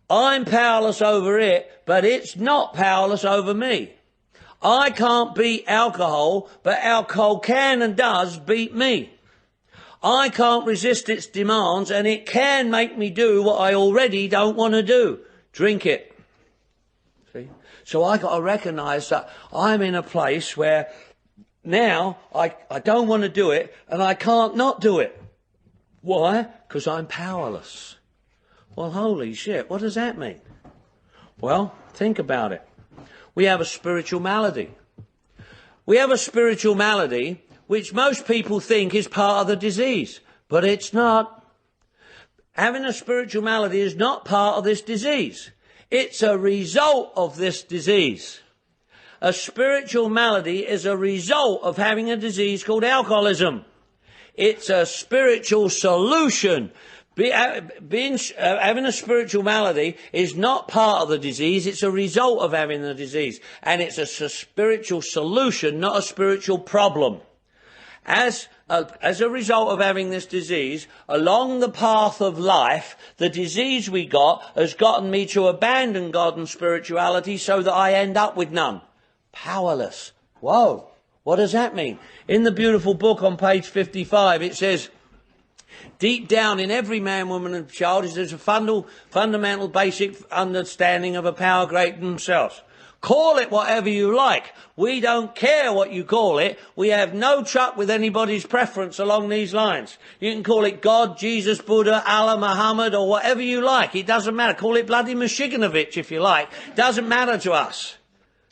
I'm powerless over it, but it's not powerless over me. I can't beat alcohol, but alcohol can and does beat me. I can't resist its demands, and it can make me do what I already don't want to do. Drink it. See? So I got to recognise that I'm in a place where now I don't want to do it, and I can't not do it. Why? Because I'm powerless. Well, holy shit, what does that mean? Well, think about it. We have a spiritual malady. We have a spiritual malady which most people think is part of the disease, but it's not. Having a spiritual malady is not part of this disease. It's a result of this disease. A spiritual malady is a result of having a disease called alcoholism. It's a spiritual solution. Having a spiritual malady is not part of the disease, it's a result of having the disease. And it's a spiritual solution, not a spiritual problem. As a result of having this disease, along the path of life, the disease we got has gotten me to abandon God and spirituality so that I end up with none. Powerless. Whoa, what does that mean? In the beautiful book on page 55, it says, deep down in every man, woman and child is a fundamental basic understanding of a power greater than themselves. Call it whatever you like. We don't care what you call it. We have no truck with anybody's preference along these lines. You can call it God, Jesus, Buddha, Allah, Muhammad, or whatever you like. It doesn't matter. Call it bloody Mashiganovich if you like. Doesn't matter to us.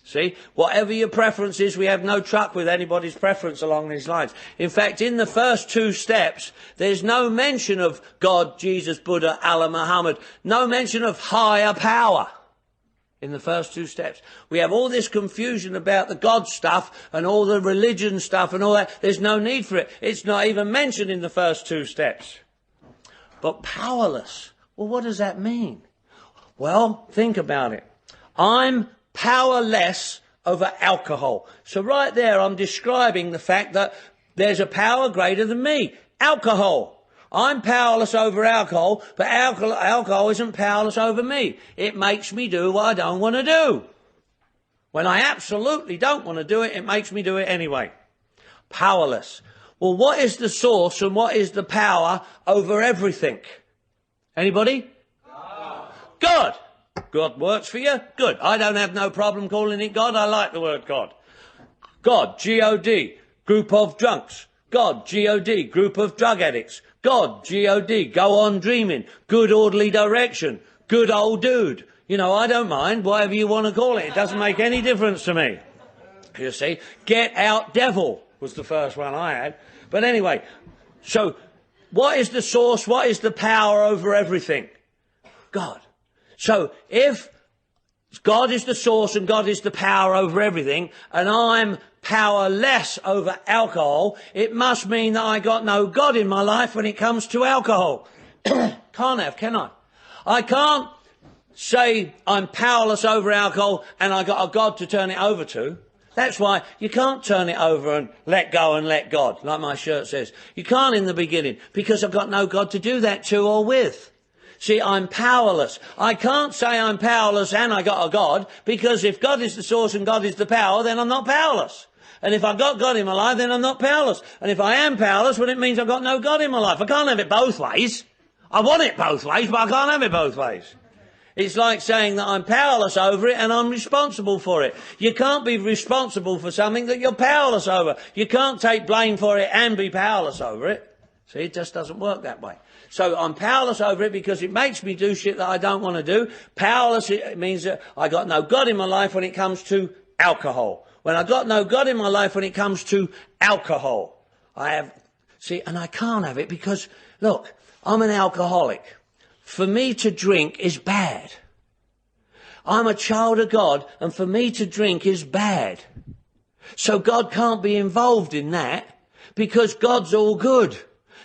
See, whatever your preference is, we have no truck with anybody's preference along these lines. In fact, in the first two steps, there's no mention of God, Jesus, Buddha, Allah, Muhammad. No mention of higher power in the first two steps. We have all this confusion about the God stuff and all the religion stuff and all that. There's no need for it. It's not even mentioned in the first two steps. But powerless. Well, what does that mean? Well, think about it. I'm powerless over alcohol. So right there I'm describing the fact that there's a power greater than me. Alcohol. I'm powerless over alcohol, but alcohol isn't powerless over me. It makes me do what I don't want to do. When I absolutely don't want to do it, it makes me do it anyway. Powerless. Well, what is the source and what is the power over everything? Anybody? God. God works for you? Good. I don't have no problem calling it God. I like the word God. God, G-O-D, group of drunks. God, G-O-D, group of drug addicts. God, G-O-D, go on dreaming. Good orderly direction. Good old dude. You know, I don't mind, whatever you want to call it. It doesn't make any difference to me. You see, get out devil was the first one I had. But anyway, so what is the source? What is the power over everything? God. So if God is the source and God is the power over everything, and I'm powerless over alcohol, it must mean that I got no God in my life when it comes to alcohol. Can't have, can I? I can't say I'm powerless over alcohol and I got a God to turn it over to. That's why you can't turn it over and let go and let God, like my shirt says. You can't in the beginning, because I've got no God to do that to or with. See, I'm powerless. I can't say I'm powerless and I got a God, because if God is the source and God is the power, then I'm not powerless. And if I've got God in my life, then I'm not powerless. And if I am powerless, well, it means I've got no God in my life. I can't have it both ways. I want it both ways, but I can't have it both ways. It's like saying that I'm powerless over it and I'm responsible for it. You can't be responsible for something that you're powerless over. You can't take blame for it and be powerless over it. See, it just doesn't work that way. So I'm powerless over it because it makes me do shit that I don't want to do. Powerless, it means that I got no God in my life when it comes to alcohol. When I got no God in my life when it comes to alcohol. And I can't have it because, look, I'm an alcoholic. For me to drink is bad. I'm a child of God, and for me to drink is bad. So God can't be involved in that, because God's all good.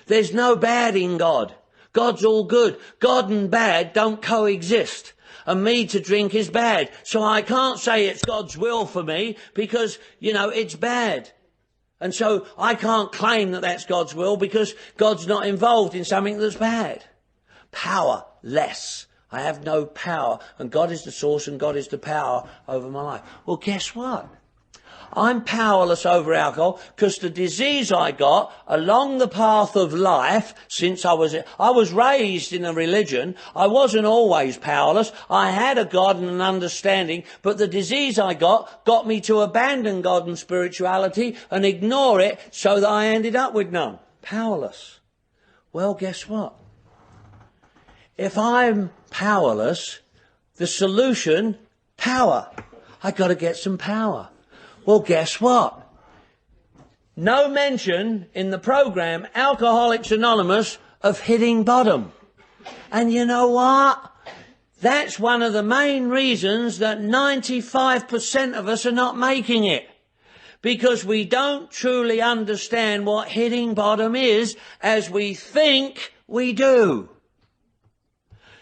There's no bad in God. God's all good. God and bad don't coexist. And me to drink is bad. So I can't say it's God's will for me, because, it's bad. And so I can't claim that that's God's will, because God's not involved in something that's bad. Powerless. I have no power, and God is the source and God is the power over my life. Well, guess what? I'm powerless over alcohol because the disease I got along the path of life since I was raised in a religion. I wasn't always powerless. I had a God and an understanding, but the disease I got me to abandon God and spirituality and ignore it, so that I ended up with none. Powerless. Well, guess what? If I'm powerless, the solution, power. I got to get some power. Well, guess what? No mention in the program, Alcoholics Anonymous, of hitting bottom. And you know what? That's one of the main reasons that 95% of us are not making it. Because we don't truly understand what hitting bottom is, as we think we do.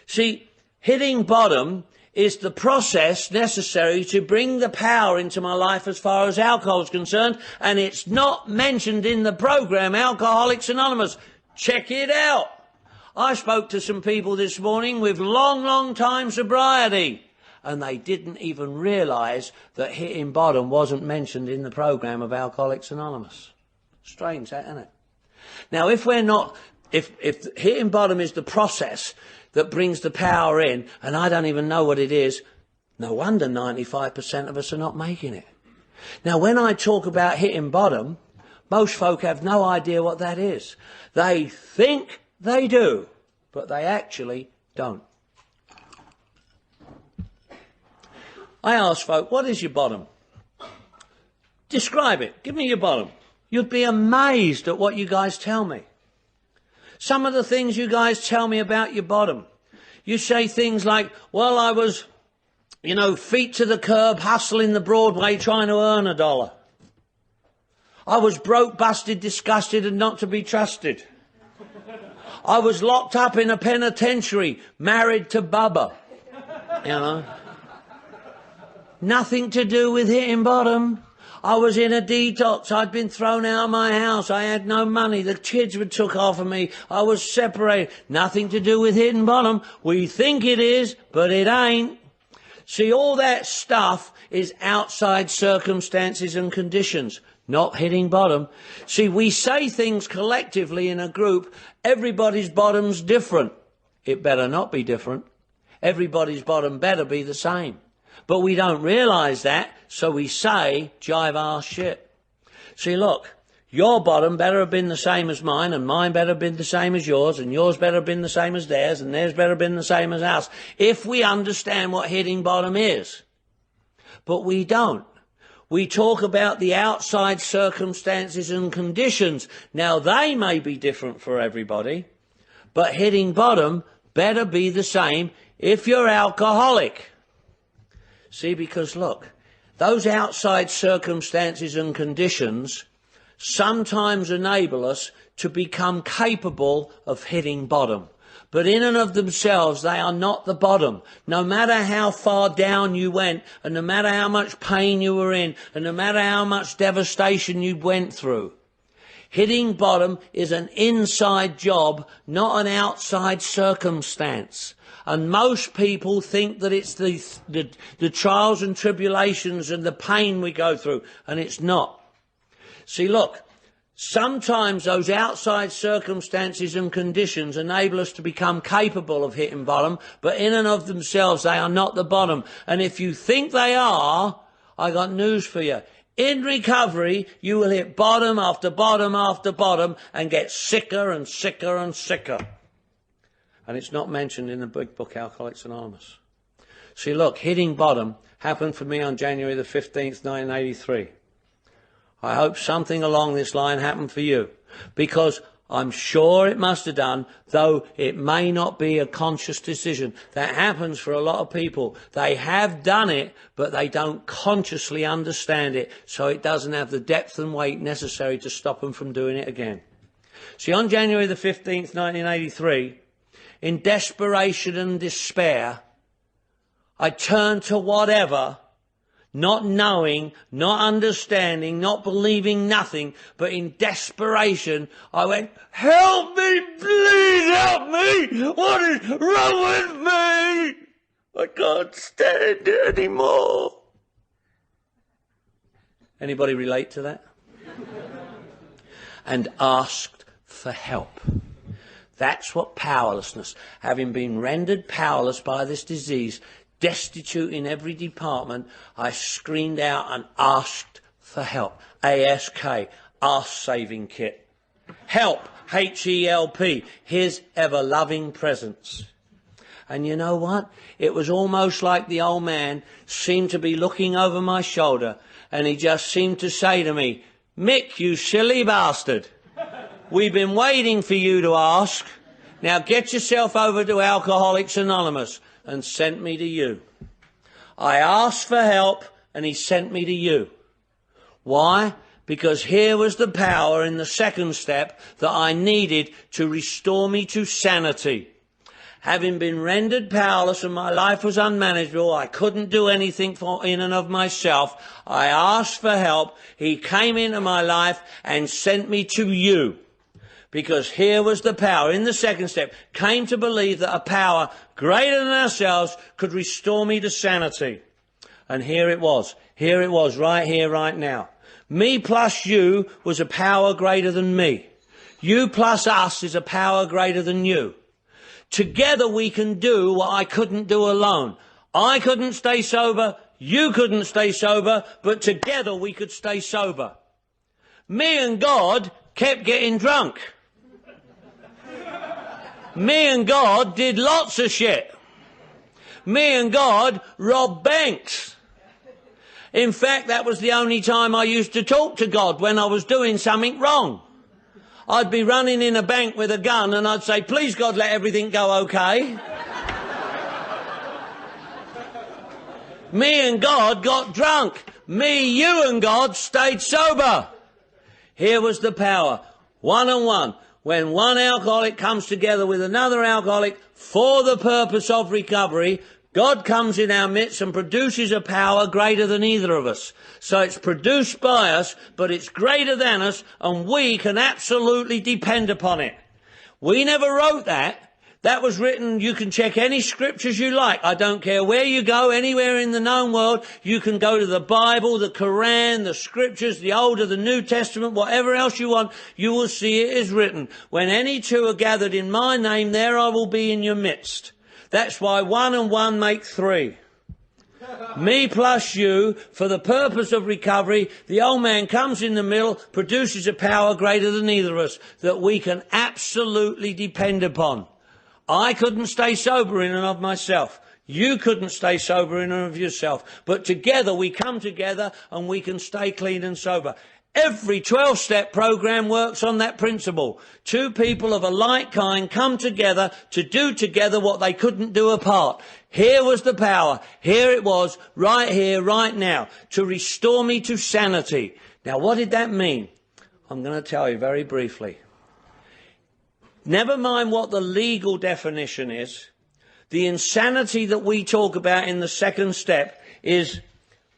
See, hitting bottom is the process necessary to bring the power into my life as far as alcohol is concerned, and it's not mentioned in the program Alcoholics Anonymous. Check it out. I spoke to some people this morning with long time sobriety, and they didn't even realise that hitting bottom wasn't mentioned in the program of Alcoholics Anonymous. Strange, that, isn't it? Now, if hitting bottom is the process that brings the power in, and I don't even know what it is, no wonder 95% of us are not making it. Now, when I talk about hitting bottom, most folk have no idea what that is. They think they do, but they actually don't. I ask folk, what is your bottom? Describe it. Give me your bottom. You'd be amazed at what you guys tell me. Some of the things you guys tell me about your bottom. You say things like, well, I was, feet to the curb, hustling the Broadway, trying to earn $1. I was broke, busted, disgusted, and not to be trusted. I was locked up in a penitentiary, married to Bubba. Nothing to do with hitting bottom. I was in a detox. I'd been thrown out of my house. I had no money. The kids were took off of me. I was separated. Nothing to do with hitting bottom. We think it is, but it ain't. See, all that stuff is outside circumstances and conditions, not hitting bottom. See, we say things collectively in a group. Everybody's bottom's different. It better not be different. Everybody's bottom better be the same. But we don't realise that, so we say jive ass shit. See, look, your bottom better have been the same as mine, and mine better have been the same as yours, and yours better have been the same as theirs, and theirs better have been the same as ours, if we understand what hitting bottom is. But we don't. We talk about the outside circumstances and conditions. Now, they may be different for everybody, but hitting bottom better be the same if you're alcoholic. See, because look, those outside circumstances and conditions sometimes enable us to become capable of hitting bottom. but in and of themselves they are not the bottom. No matter how far down you went, and no matter how much pain you were in, and no matter how much devastation you went through, hitting bottom is an inside job, not an outside circumstance. And most people think that it's the trials and tribulations and the pain we go through, and it's not. See, look, sometimes those outside circumstances and conditions enable us to become capable of hitting bottom, but in and of themselves they are not the bottom. And if you think they are, I got news for you. In recovery, you will hit bottom after bottom after bottom and get sicker and sicker and sicker. And it's not mentioned in the big book, Alcoholics Anonymous. See, look, hitting bottom happened for me on January the 15th, 1983. I hope something along this line happened for you, because I'm sure it must have done, though it may not be a conscious decision. That happens for a lot of people. They have done it, but they don't consciously understand it, so it doesn't have the depth and weight necessary to stop them from doing it again. See, on January the 15th, 1983, in desperation and despair, I turned to whatever, not knowing, not understanding, not believing nothing, but in desperation, I went, "Help me, please help me! What is wrong with me? I can't stand it anymore." Anybody relate to that? And asked for help. That's what powerlessness, having been rendered powerless by this disease, destitute in every department, I screamed out and asked for help. ASK, Ask Saving Kit. Help, HELP, His ever-loving presence. And you know what? It was almost like the old man seemed to be looking over my shoulder, and he just seemed to say to me, "Mick, you silly bastard. We've been waiting for you to ask. Now get yourself over to Alcoholics Anonymous," and sent me to you. I asked for help and he sent me to you. Why? Because here was the power in the second step that I needed to restore me to sanity. Having been rendered powerless and my life was unmanageable, I couldn't do anything for in and of myself. I asked for help. He came into my life and sent me to you. Because here was the power, in the second step, came to believe that a power greater than ourselves could restore me to sanity. And here it was, right here, right now. Me plus you was a power greater than me. You plus us is a power greater than you. Together we can do what I couldn't do alone. I couldn't stay sober, you couldn't stay sober, but together we could stay sober. Me and God kept getting drunk. Me and God did lots of shit. Me and God robbed banks. In fact, that was the only time I used to talk to God, when I was doing something wrong. I'd be running in a bank with a gun and I'd say, "Please God, let everything go okay." Me and God got drunk. Me, you and God stayed sober. Here was the power. One on one. When one alcoholic comes together with another alcoholic for the purpose of recovery, God comes in our midst and produces a power greater than either of us. So it's produced by us, but it's greater than us, and we can absolutely depend upon it. We never wrote that. That was written, you can check any scriptures you like. I don't care where you go, anywhere in the known world. You can go to the Bible, the Quran, the scriptures, the Old or the New Testament, whatever else you want. You will see it is written. When any two are gathered in my name, there I will be in your midst. That's why 1 and 1 make 3. Me plus you, for the purpose of recovery, the old man comes in the middle, produces a power greater than either of us that we can absolutely depend upon. I couldn't stay sober in and of myself. You couldn't stay sober in and of yourself. But together we come together and we can stay clean and sober. Every 12-step program works on that principle. Two people of a like kind come together to do together what they couldn't do apart. Here was the power. Here it was, right here, right now, to restore me to sanity. Now, what did that mean? I'm going to tell you very briefly. Never mind what the legal definition is. The insanity that we talk about in the second step is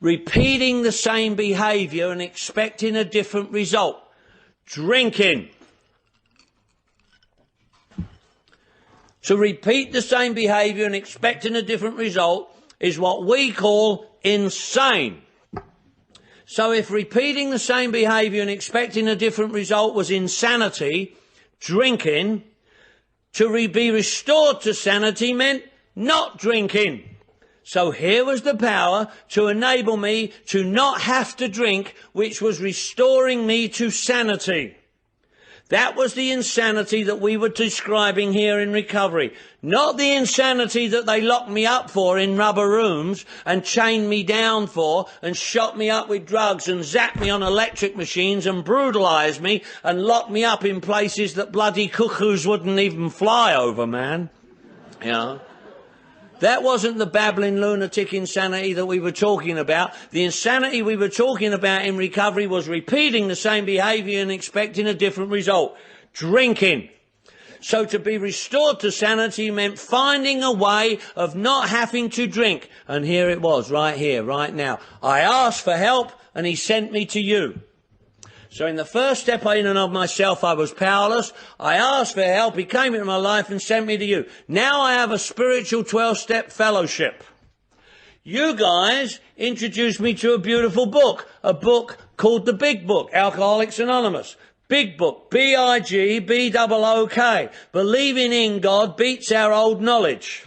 repeating the same behaviour and expecting a different result. Drinking. To repeat the same behaviour and expecting a different result is what we call insane. So if repeating the same behaviour and expecting a different result was insanity, drinking, to be restored to sanity meant not drinking. So here was the power to enable me to not have to drink, which was restoring me to sanity. That was the insanity that we were describing here in recovery. Not the insanity that they locked me up for in rubber rooms and chained me down for and shot me up with drugs and zapped me on electric machines and brutalised me and locked me up in places that bloody cuckoos wouldn't even fly over, man. You know? That wasn't the babbling lunatic insanity that we were talking about. The insanity we were talking about in recovery was repeating the same behaviour and expecting a different result. Drinking. So to be restored to sanity meant finding a way of not having to drink. And here it was, right here, right now. I asked for help and he sent me to you. So in the first step in and of myself, I was powerless. I asked for help. He came into my life and sent me to you. Now I have a spiritual 12-step fellowship. You guys introduced me to a beautiful book, a book called The Big Book, Alcoholics Anonymous. Big Book, B-I-G-B-O-O-K. Believing in God beats our old knowledge.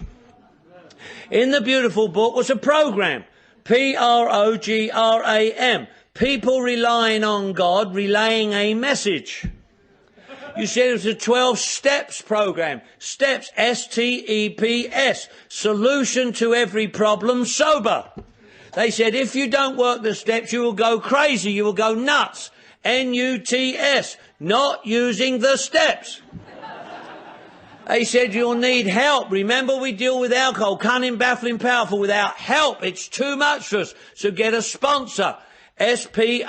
In the beautiful book was a program, P-R-O-G-R-A-M. People relying on God, relaying a message. You said it was a 12 steps program. Steps, S-T-E-P-S. Solution to every problem, sober. They said if you don't work the steps, you will go crazy, you will go nuts. N-U-T-S. Not using the steps. They said you'll need help. Remember, we deal with alcohol, cunning, baffling, powerful. Without help, it's too much for us. So get a sponsor. S-P-O-N-S-O-R.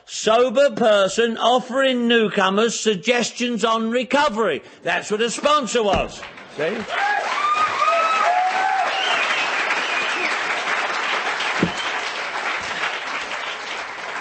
Sober person offering newcomers suggestions on recovery. That's what a sponsor was. See?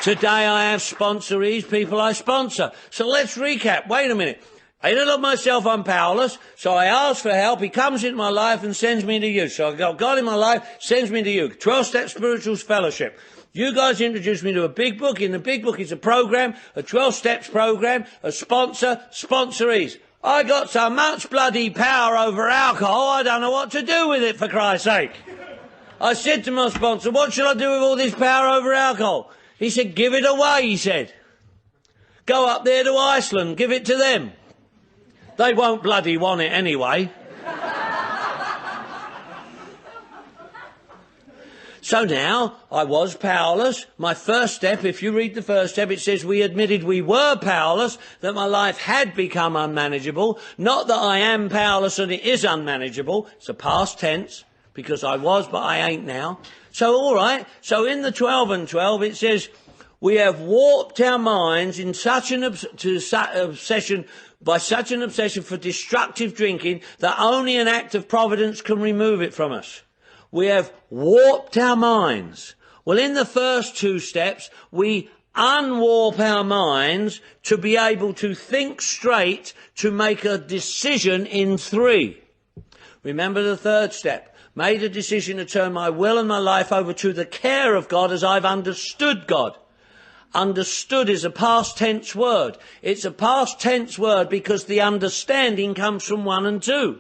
Today I have sponsorees, people I sponsor. So let's recap. Wait a minute. I don't love myself, I'm powerless, so I ask for help, he comes into my life and sends me to you. So I've got God in my life, sends me to you. 12-step spirituals fellowship. You guys introduced me to a big book. In the big book it's a program, a 12 steps program, a sponsor, sponsorees. I got so much bloody power over alcohol, I don't know what to do with it, for Christ's sake. I said to my sponsor, what should I do with all this power over alcohol? He said, give it away, he said. Go up there to Iceland, give it to them. They won't bloody want it anyway. So now, I was powerless. My first step, if you read the first step, it says we admitted we were powerless, that my life had become unmanageable. Not that I am powerless and it is unmanageable. It's a past tense, because I was, but I ain't now. So all right, so in the 12 and 12, it says, we have warped our minds in such an obsession for destructive drinking that only an act of providence can remove it from us. We have warped our minds. Well, in the first two steps, we unwarp our minds to be able to think straight, to make a decision in 3. Remember the third step. Made a decision to turn my will and my life over to the care of God as I've understood God. Understood is a past tense word. It's a past tense word because the understanding comes from 1 and 2.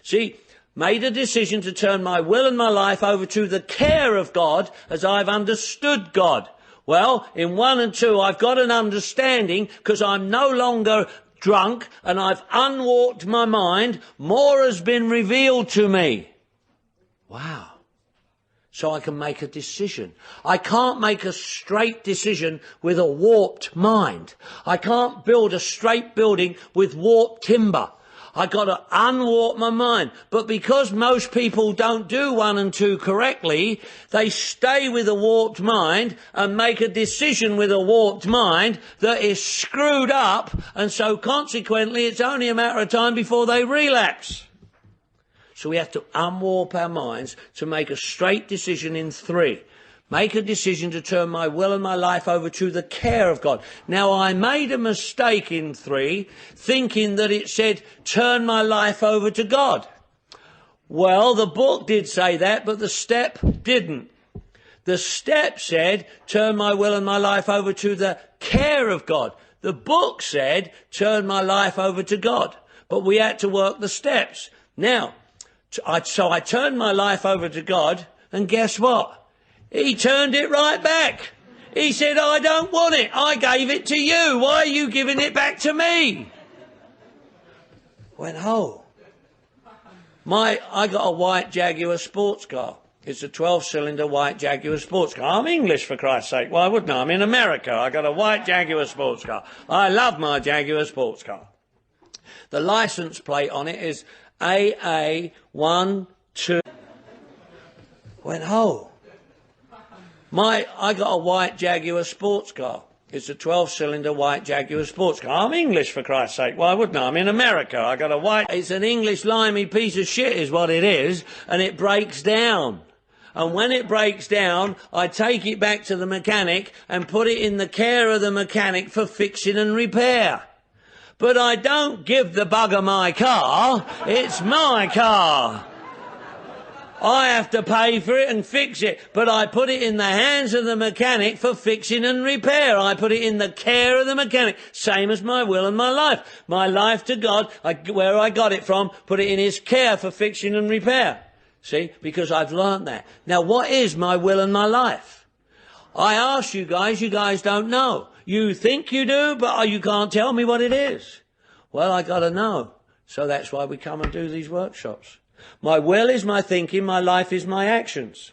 See, made a decision to turn my will and my life over to the care of God as I've understood God. Well, in 1 and 2, I've got an understanding because I'm no longer drunk and I've unwarped my mind. More has been revealed to me. Wow. So I can make a decision. I can't make a straight decision with a warped mind. I can't build a straight building with warped timber. I got to unwarp my mind. But because most people don't do 1 and 2 correctly, they stay with a warped mind and make a decision with a warped mind that is screwed up, and so consequently it's only a matter of time before they relapse. So we have to unwarp our minds to make a straight decision in 3. Make a decision to turn my will and my life over to the care of God. Now, I made a mistake in 3, thinking that it said, turn my life over to God. Well, the book did say that, but the step didn't. The step said, turn my will and my life over to the care of God. The book said, turn my life over to God. But we had to work the steps. Now, so I turned my life over to God, and guess what? He turned it right back. He said, I don't want it. I gave it to you. Why are you giving it back to me? Went, oh. I got a white Jaguar sports car. It's a 12-cylinder white Jaguar sports car. I'm English, for Christ's sake. Why wouldn't I? I'm in America. I got a white Jaguar sports car. I love my Jaguar sports car. The license plate on it is AA12. Went, oh. I got a white Jaguar sports car. It's a 12-cylinder white Jaguar sports car. I'm English, for Christ's sake. Why wouldn't I? I'm in America. I got a white... It's an English limey piece of shit is what it is, and it breaks down. And when it breaks down, I take it back to the mechanic and put it in the care of the mechanic for fixing and repair. But I don't give the bugger my car. It's my car. I have to pay for it and fix it, but I put it in the hands of the mechanic for fixing and repair. I put it in the care of the mechanic, same as my will and my life. My life to God, where I got it from, put it in his care for fixing and repair. See, because I've learnt that. Now, what is my will and my life? I ask you guys don't know. You think you do, but you can't tell me what it is. Well, I got to know. So that's why we come and do these workshops. My will is my thinking, my life is my actions.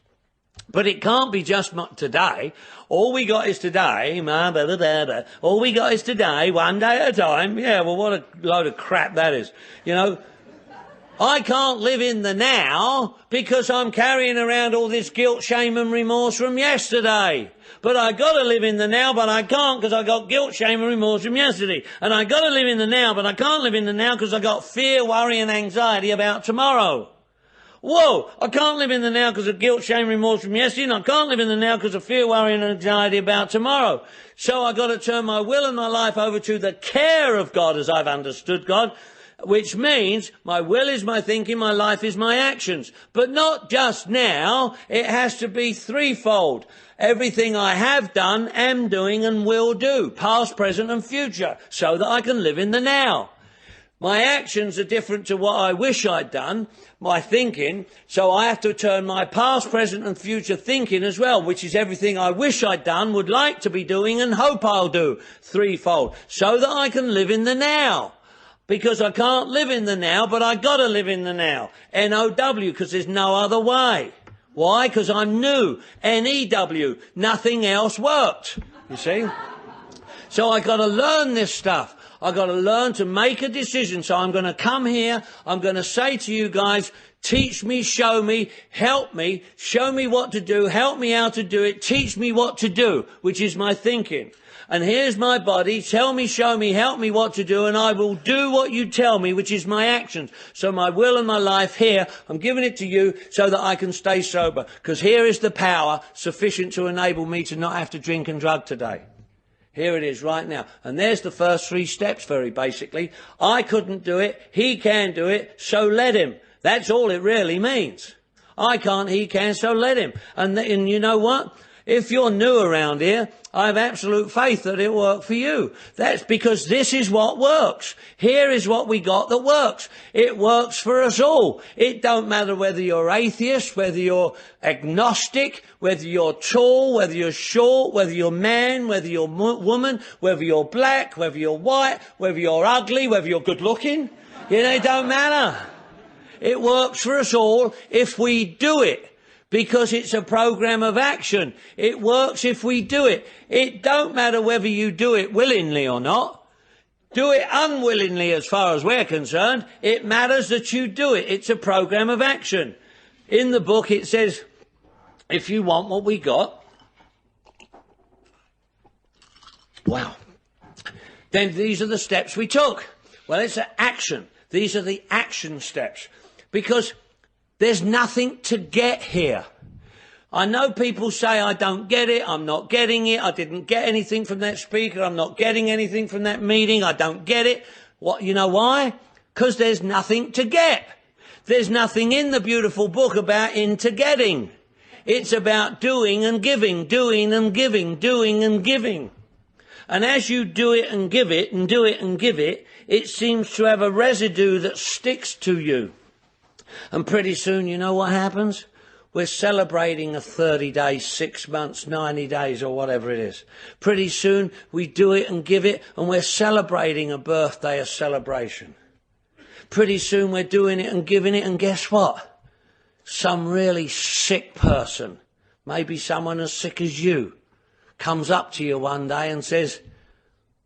But it can't be just today. All we got is today. All we got is today, one day at a time. Yeah, well, what a load of crap that is. You know, I can't live in the now because I'm carrying around all this guilt, shame and remorse from yesterday. But I got to live in the now, but I can't because I got guilt, shame and remorse from yesterday. And I got to live in the now, but I can't live in the now because I got fear, worry and anxiety about tomorrow. Whoa, I can't live in the now because of guilt, shame, remorse from yesterday, and I can't live in the now because of fear, worry and anxiety about tomorrow. So I got to turn my will and my life over to the care of God as I've understood God, which means my will is my thinking, my life is my actions. But not just now, it has to be threefold. Everything I have done, am doing and will do, past, present and future, so that I can live in the now. My actions are different to what I wish I'd done, my thinking, so I have to turn my past, present and future thinking as well, which is everything I wish I'd done, would like to be doing and hope I'll do, threefold, so that I can live in the now. Because I can't live in the now, but I got to live in the now. N-O-W, because there's no other way. Why? Because I'm new. N-E-W. Nothing else worked. You see? So I got to learn this stuff. I got to learn to make a decision. So I'm going to come here. I'm going to say to you guys, teach me, show me, help me, show me what to do, help me how to do it, teach me what to do, which is my thinking. And here's my body, tell me, show me, help me what to do, and I will do what you tell me, which is my actions. So my will and my life here, I'm giving it to you so that I can stay sober. Because here is the power sufficient to enable me to not have to drink and drug today. Here it is right now. And there's the first 3 steps, very basically. I couldn't do it, he can do it, so let him. That's all it really means. I can't, he can, so let him. And you know what? If you're new around here, I have absolute faith that it'll work for you. That's because this is what works. Here is what we got that works. It works for us all. It don't matter whether you're atheist, whether you're agnostic, whether you're tall, whether you're short, whether you're man, whether you're woman, whether you're black, whether you're white, whether you're ugly, whether you're good looking. You know, it don't matter. It works for us all if we do it. Because it's a program of action. It works if we do it. It don't matter whether you do it willingly or not. Do it unwillingly as far as we're concerned. It matters that you do it. It's a program of action. In the book it says, if you want what we got, wow, then these are the steps we took. Well, it's an action. These are the action steps. Because there's nothing to get here. I know people say, I don't get it, I'm not getting it, I didn't get anything from that speaker, I'm not getting anything from that meeting, I don't get it. What, you know why? Because there's nothing to get. There's nothing in the beautiful book about into getting. It's about doing and giving, doing and giving, doing and giving. And as you do it and give it and do it and give it, it seems to have a residue that sticks to you. And pretty soon, you know what happens? We're celebrating a 30 days, 6 months, 90 days or whatever it is. Pretty soon we do it and give it and we're celebrating a birthday, a celebration. Pretty soon we're doing it and giving it and guess what? Some really sick person, maybe someone as sick as you, comes up to you one day and says,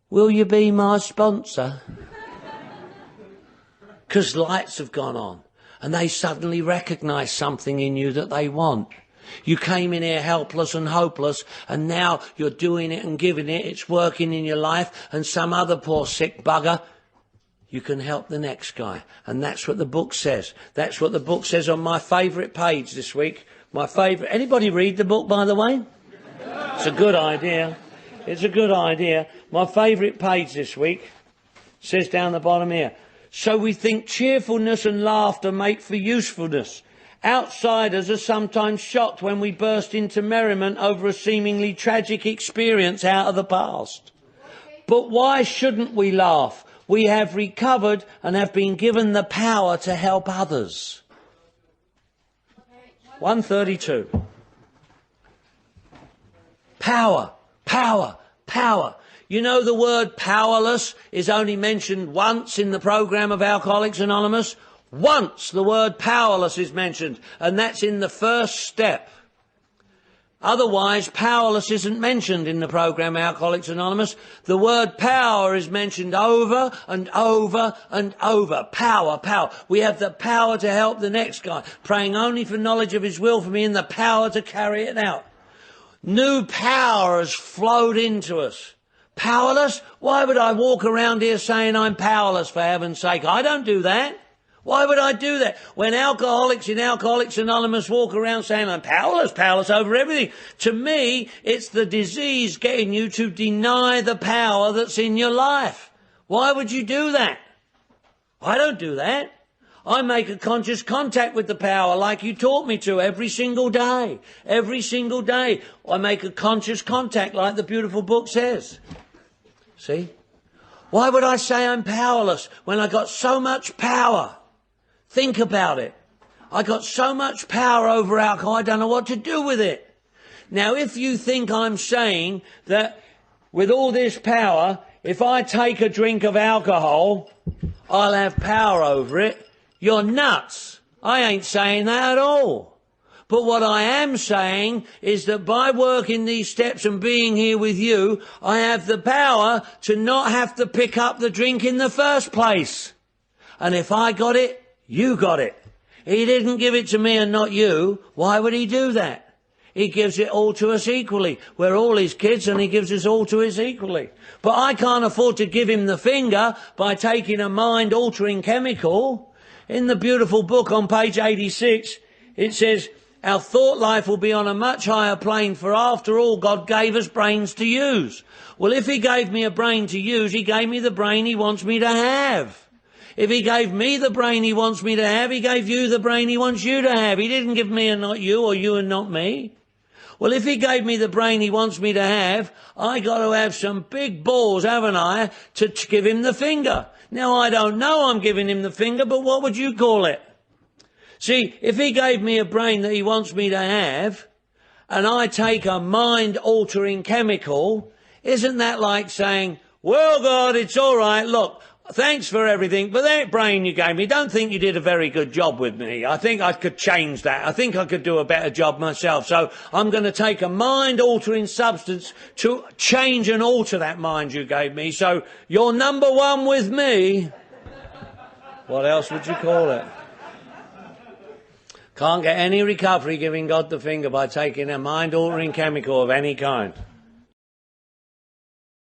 will you be my sponsor? Because lights have gone on. And they suddenly recognise something in you that they want. You came in here helpless and hopeless, and now you're doing it and giving it. It's working in your life, and some other poor sick bugger, you can help the next guy. And that's what the book says. That's what the book says on my favourite page this week. My favourite. Anybody read the book, by the way? It's a good idea. It's a good idea. My favourite page this week says down the bottom here, so we think cheerfulness and laughter make for usefulness. Outsiders are sometimes shocked when we burst into merriment over a seemingly tragic experience out of the past. But why shouldn't we laugh? We have recovered and have been given the power to help others. 132. Power, power, power. You know the word powerless is only mentioned once in the program of Alcoholics Anonymous. Once the word powerless is mentioned, and that's in the first step. Otherwise, powerless isn't mentioned in the program Alcoholics Anonymous. The word power is mentioned over and over and over. Power, power. We have the power to help the next guy, praying only for knowledge of his will for me and the power to carry it out. New power has flowed into us. Powerless? Why would I walk around here saying I'm powerless, for heaven's sake? I don't do that. Why would I do that? When alcoholics in Alcoholics Anonymous walk around saying I'm powerless, powerless over everything. To me, it's the disease getting you to deny the power that's in your life. Why would you do that? I don't do that. I make a conscious contact with the power like you taught me to every single day. Every single day I make a conscious contact like the beautiful book says. See? Why would I say I'm powerless when I got so much power? Think about it. I got so much power over alcohol, I don't know what to do with it. Now, if you think I'm saying that with all this power, if I take a drink of alcohol, I'll have power over it, you're nuts. I ain't saying that at all. But what I am saying is that by working these steps and being here with you, I have the power to not have to pick up the drink in the first place. And if I got it, you got it. He didn't give it to me and not you. Why would he do that? He gives it all to us equally. We're all his kids and he gives us all to us equally. But I can't afford to give him the finger by taking a mind-altering chemical. In the beautiful book on page 86, it says, our thought life will be on a much higher plane, for after all, God gave us brains to use. Well, if he gave me a brain to use, he gave me the brain he wants me to have. If he gave me the brain he wants me to have, he gave you the brain he wants you to have. He didn't give me and not you, or you and not me. Well, if he gave me the brain he wants me to have, I got to have some big balls, haven't I, to give him the finger. Now, I don't know I'm giving him the finger, but what would you call it? See, if he gave me a brain that he wants me to have, and I take a mind-altering chemical, isn't that like saying, well, God, it's all right, look, thanks for everything, but that brain you gave me, don't think you did a very good job with me. I think I could change that. I think I could do a better job myself. So I'm going to take a mind-altering substance to change and alter that mind you gave me. So you're number one with me. What else would you call it? Can't get any recovery giving God the finger by taking a mind-altering chemical of any kind.